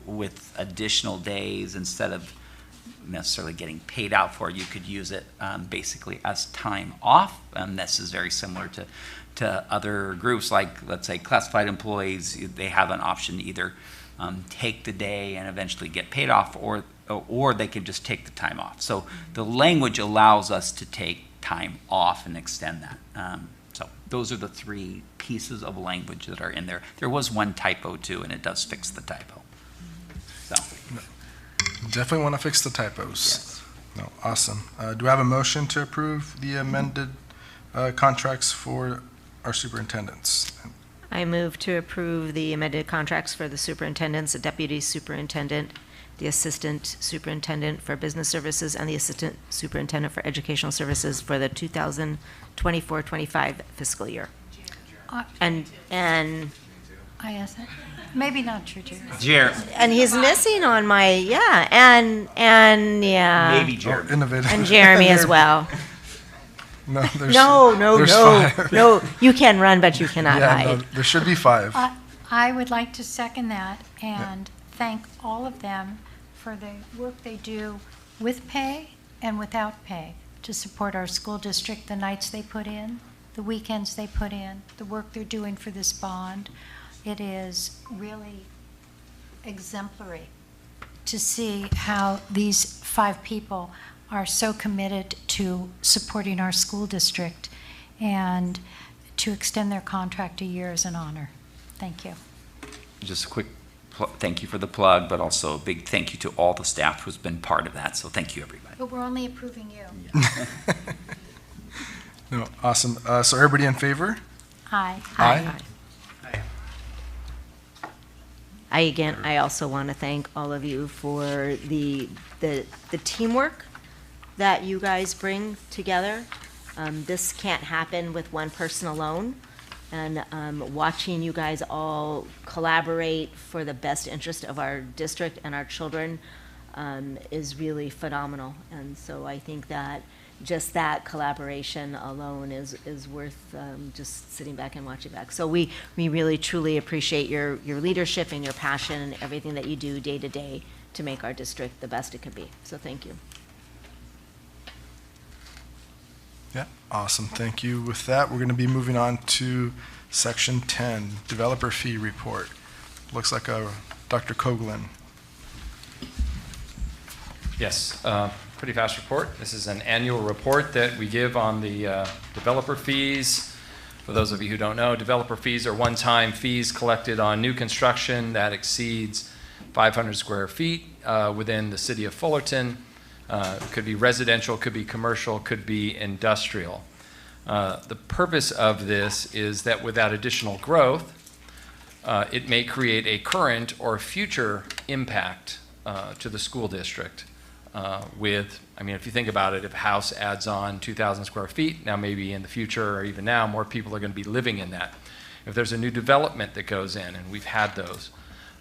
with additional days, instead of necessarily getting paid out for, you could use it basically as time off. This is very similar to other groups, like, let's say, classified employees. They have an option to either take the day and eventually get paid off, or they can just take the time off. So the language allows us to take time off and extend that. So those are the three pieces of language that are in there. There was one typo too, and it does fix the typo. So Definitely want to fix the typos. Yes. No, awesome. Do I have a motion to approve the amended contracts for our superintendents? I move to approve the amended contracts for the superintendents, the deputy superintendent, the assistant superintendent for business services, and the assistant superintendent for educational services for the 2024-25 fiscal year. And ISS? Maybe not true, and he's missing on my, and yeah. Maybe Jeremy. Innovative. And Jeremy as well. No, there's No, five. no. You can run, but you cannot Yeah, no, hide. there should be 5. I would like to second that and thank all of them for the work they do with pay and without pay to support our school district, the nights they put in. the weekends they put in, the work they're doing for this bond. It is really exemplary to see how these 5 people are so committed to supporting our school district, and to extend their contract a year is an honor. Thank you. Just a quick thank you for the plug, but also a big thank you to all the staff who's been part of that. So thank you, everybody. But we're only approving you. No, awesome. So everybody in favor? Aye. Aye. I also want to thank all of you for the teamwork that you guys bring together. This can't happen with one person alone. And watching you guys all collaborate for the best interest of our district and our children is really phenomenal. And so I think that just that collaboration alone is worth just sitting back and watching back. So we really truly appreciate your leadership and your passion and everything that you do day to day to make our district the best it can be. So thank you. Yeah, awesome. Thank you. With that, we're going to be moving on to Section 10, Developer Fee Report. Looks like Dr. Koglin. Yes, pretty fast report. This is an annual report that we give on the developer fees. For those of you who don't know, developer fees are one-time fees collected on new construction that exceeds 500 square feet within the city of Fullerton. Could be residential, could be commercial, could be industrial. The purpose of this is that without additional growth, it may create a current or future impact to the school district. I mean, if you think about it, if a house adds on 2,000 square feet, now maybe in the future or even now, more people are going to be living in that. If there's a new development that goes in, and we've had those,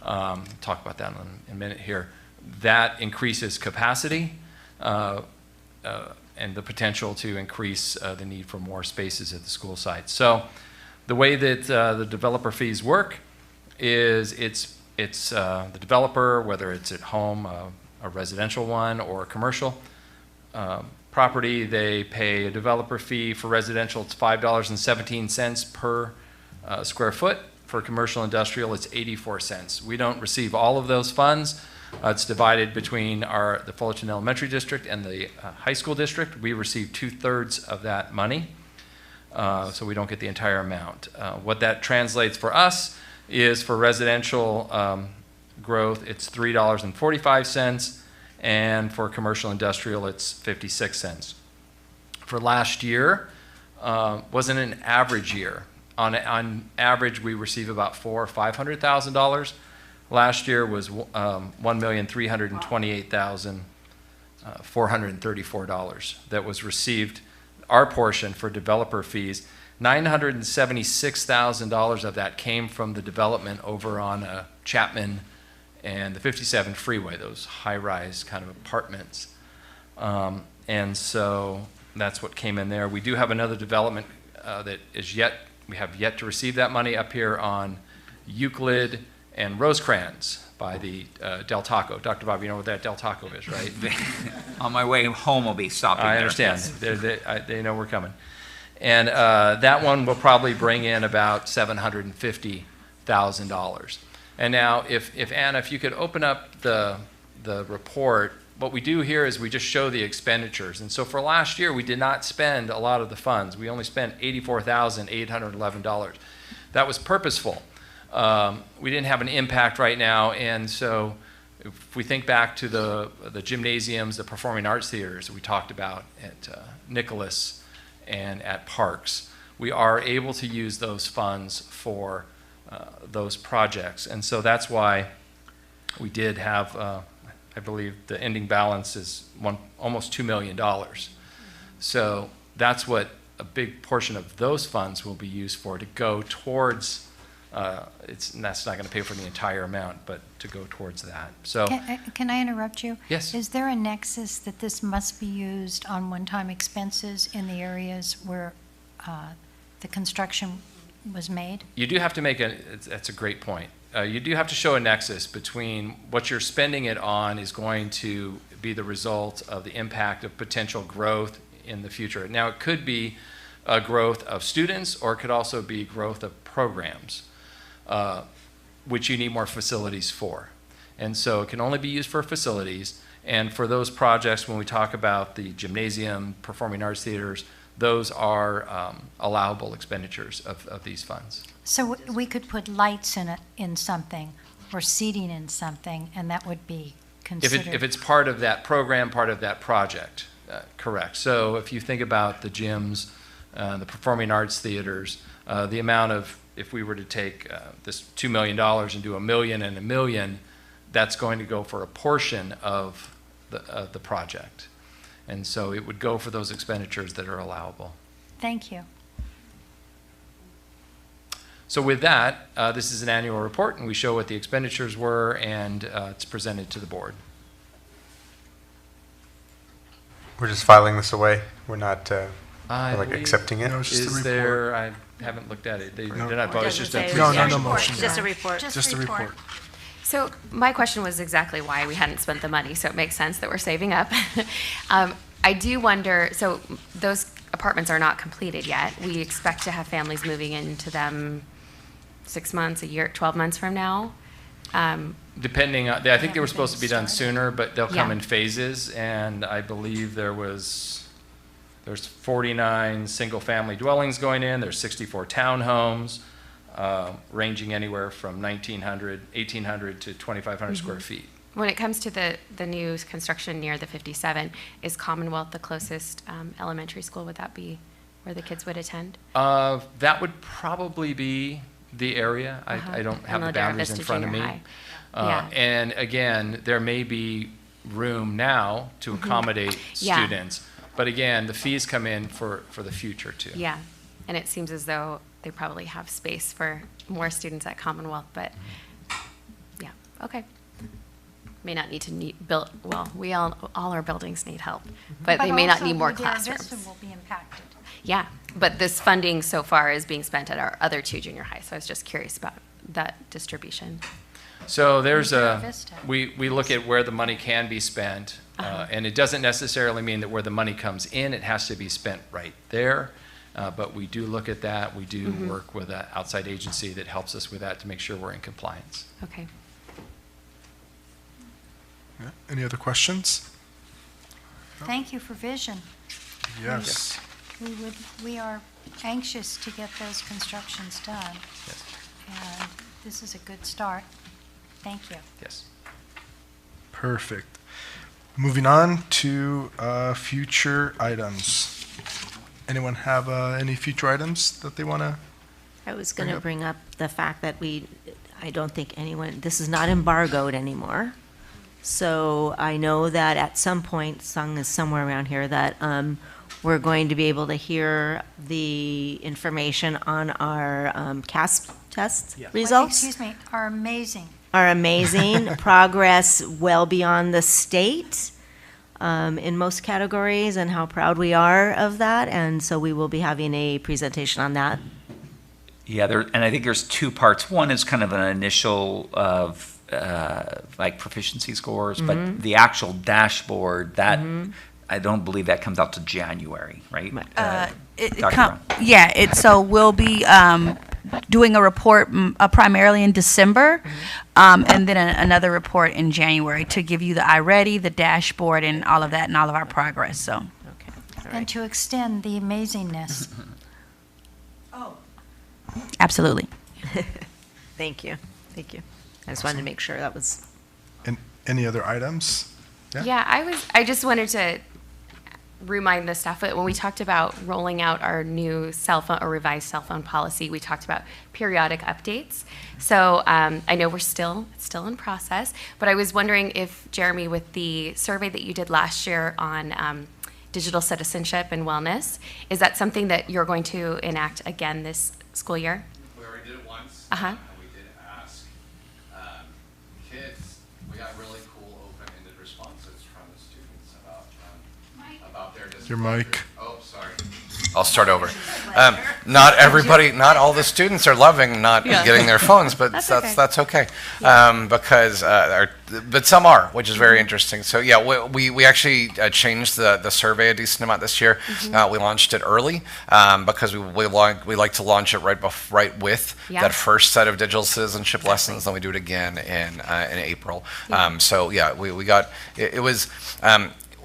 talk about that in a minute here, that increases capacity and the potential to increase the need for more spaces at the school site. So the way that the developer fees work is it's the developer, whether it's at home, a residential one or a commercial property, they pay a developer fee. For residential, it's $5.17 per square foot. For commercial industrial, it's 84 cents. We don't receive all of those funds. It's divided between the Fullerton Elementary District and the high school district. We receive 2/3 of that money, so we don't get the entire amount. What that translates for us is for residential growth, it's $3.45, and for commercial industrial, it's 56 cents. For last year, wasn't an average year. On average, we receive about $400,000 or $500,000. Last year was $1,328,434 that was received, our portion for developer fees. $976,000 of that came from the development over on Chapman and the 57 freeway, those high-rise kind of apartments. And so that's what came in there. We do have another development that is we have yet to receive that money up here on Euclid and Rosecrans by the Del Taco. Dr. Bob, you know what that Del Taco is, right? On my way home, I'll be stopping I there. understand. They know we're coming. And that one will probably bring in about $750,000. And now, if Anna, if you could open up the report, what we do here is we just show the expenditures. And so for last year, we did not spend a lot of the funds. We only spent $84,811. That was purposeful. We didn't have an impact right now, and so if we think back to the gymnasiums, the performing arts theaters we talked about at Nicholas and at Parks, we are able to use those funds for those projects. And so that's why we did have, I believe the ending balance is almost $2 million. So that's what a big portion of those funds will be used for, to go towards that's not going to pay for the entire amount, but to go towards that. So, can I interrupt you? Yes. Is there a nexus that this must be used on one-time expenses in the areas where the construction was made? You do have to that's a great point. You do have to show a nexus between what you're spending it on is going to be the result of the impact of potential growth in the future. Now, it could be growth of students, or it could also be growth of programs, which you need more facilities for. And so it can only be used for facilities. And for those projects, when we talk about the gymnasium, performing arts theaters, those are allowable expenditures of these funds. So we could put lights in something, or seating in something, and that would be considered. If it's part of that program, part of that project, correct. So if you think about the gyms, the performing arts theaters, the amount of, if we were to take this $2 million and do $1 million and $1 million, that's going to go for a portion of the project. And so it would go for those expenditures that are allowable. Thank you. So with that, this is an annual report, and we show what the expenditures were, and it's presented to the board. We're just filing this away. We're not like believe- accepting it. No, it's just a Is report. there, I haven't looked at it. They're not, It it's just doesn't a. say No, no report. motion. Just a report. Just a report. So my question was exactly why we hadn't spent the money, so it makes sense that we're saving up. I do wonder, so those apartments are not completed yet. We expect to have families moving into them 6 months, a year, 12 months from now. Depending on, I think they were supposed to be done sooner, but they'll come Yeah. in phases, and I believe there's 49 single-family dwellings going in, there's 64 townhomes, ranging anywhere from 1,800 to 2,500 square feet. When it comes to the new construction near the 57, is Commonwealth the closest elementary school? Would that be where the kids would attend? That would probably be the area. I don't have the Ladera boundaries Vista in front of me. Junior High. Yeah. And again, there may be room now to accommodate Yeah. students. But again, the fees come in for the future too. Yeah, and it seems as though they probably have space for more students at Commonwealth, but yeah, okay. May not need to build, well, we all our buildings need help, but they may not need more classrooms. But also, will be impacted. Yeah, but this funding so far is being spent at our other two junior highs, so I was just curious about that distribution. So there's Ladera a, Vista. we look at where the money can be spent, and it doesn't necessarily mean that where the money comes in, it has to be spent right there. But we do look at that. We do work with an outside agency that helps us with that to make sure we're in compliance. Okay. Yeah. Any other questions? Thank you for vision. Yes. We are anxious to get those constructions done. Yes. And this is a good start. Thank you. Yes. Perfect. Moving on to future items. Anyone have any future items that they want to? I was going to bring up the fact that I don't think anyone, this is not embargoed anymore. So I know that at some point, Sung is somewhere around here, that we're going to be able to hear the information on our CASP test results. Excuse me, are amazing. Are amazing, progress well beyond the state in most categories, and how proud we are of that. And so we will be having a presentation on that. Yeah, and I think there's two parts. One is kind of an initial of like proficiency scores, but the actual dashboard, that I don't believe that comes out to January, right? So we'll be doing a report primarily in December, and then another report in January to give you the iReady, the dashboard, and all of that, and all of our progress. So, And to extend the amazingness. absolutely. Thank you. Thank you. I just wanted to make sure that was. And any other items? Yeah, I just wanted to remind the staff that when we talked about rolling out our new cell phone or revised cell phone policy, we talked about periodic updates. So I know it's still in process, but I was wondering if, Jeremy, with the survey that you did last year on digital citizenship and wellness, is that something that you're going to enact again this school year? We already did it once. Uh-huh. And we did ask kids. We got really cool open-ended responses from the students about their Your mic. Oh, sorry. I'll start over. Not everybody, not all the students are loving not Yeah. getting their phones, but that's okay. Because, but some are, which is very interesting. So yeah, we actually changed the survey a decent amount this year. We launched it early because we like to launch it right with that first set of digital citizenship lessons. Then we do it again in April. So yeah, we got it was.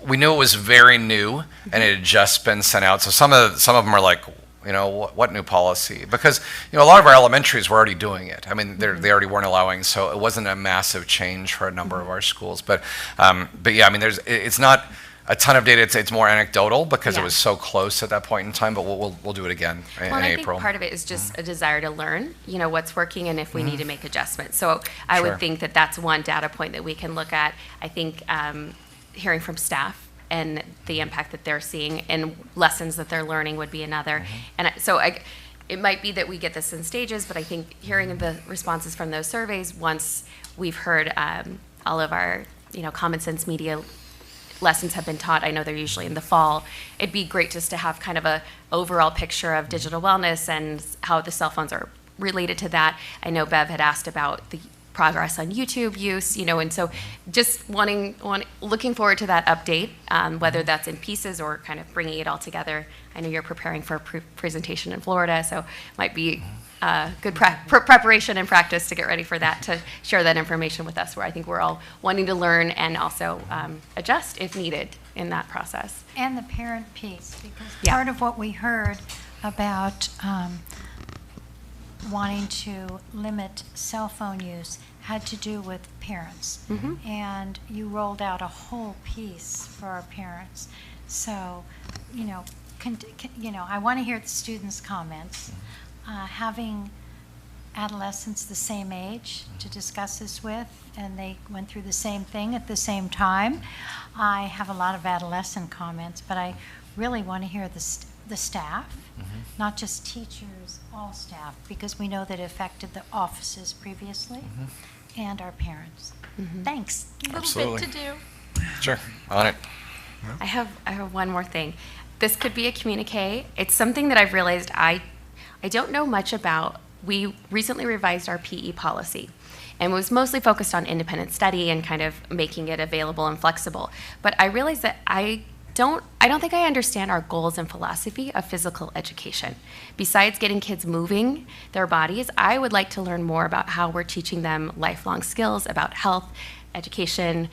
We knew it was very new, and it had just been sent out. So some of them are like, you know, what new policy? Because, you know, a lot of our elementaries were already doing it. I mean, they already weren't allowing, so it wasn't a massive change for a number of our schools. But yeah, I mean, it's not a ton of data. It's more anecdotal because it was so close at that point in time. But we'll do it again in April. I think part of it is just a desire to learn, you know, what's working and if we need to make adjustments. So I would think that that's one data point that we can look at. I think hearing from staff and the impact that they're seeing and lessons that they're learning would be another. And it might be that we get this in stages, but I think hearing the responses from those surveys, once we've heard all of our, you know, common sense media lessons have been taught, I know they're usually in the fall, it'd be great just to have kind of a overall picture of digital wellness and how the cell phones are related to that. I know Bev had asked about the progress on YouTube use, you know, and so just looking forward to that update, whether that's in pieces or kind of bringing it all together. I know you're preparing for a presentation in Florida, so it might be good preparation and practice to get ready for that, to share that information with us, where I think we're all wanting to learn and also adjust if needed in that process. And the parent piece, because part of what we heard about wanting to limit cell phone use had to do with parents. And you rolled out a whole piece for our parents. So, you know, I want to hear the students' comments. Having adolescents the same age to discuss this with, and they went through the same thing at the same time. I have a lot of adolescent comments, but I really want to hear the staff, not just teachers, all staff, because we know that it affected the offices previously, and our parents. Thanks. A little bit to do. Sure, on it. I have one more thing. This could be a communique. It's something that I've realized I don't know much about. We recently revised our PE policy, and it was mostly focused on independent study and kind of making it available and flexible. But I realized that I don't think I understand our goals and philosophy of physical education. Besides getting kids moving their bodies, I would like to learn more about how we're teaching them lifelong skills about health, education,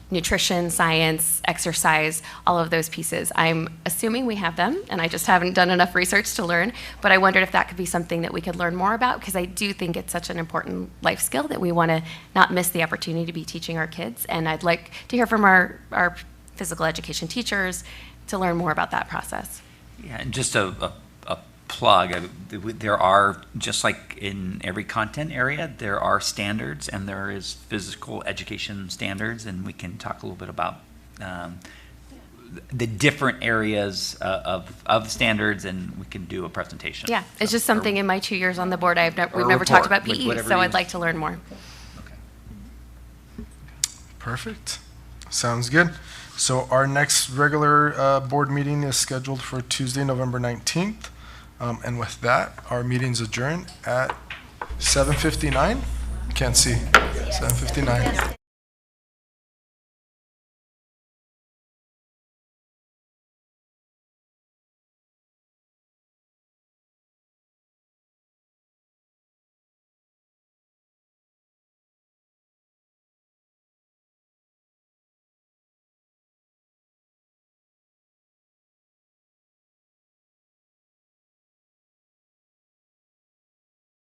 nutrition, science, exercise, all of those pieces. I'm assuming we have them, and I just haven't done enough research to learn, but I wondered if that could be something that we could learn more about, because I do think it's such an important life skill that we want to not miss the opportunity to be teaching our kids, and I'd like to hear from our physical education teachers to learn more about that process. Yeah, and just a plug, there are, just like in every content area, there are standards, and there is physical education standards, and we can talk a little bit about the different areas of standards, and we can do a presentation. Yeah, it's just something in my 2 years on the board, we've never talked about PE, so I'd like to learn more. Perfect. Sounds good. So our next regular board meeting is scheduled for Tuesday, November 19th. And with that, our meeting's adjourned at 7:59. Can't see. 7:59.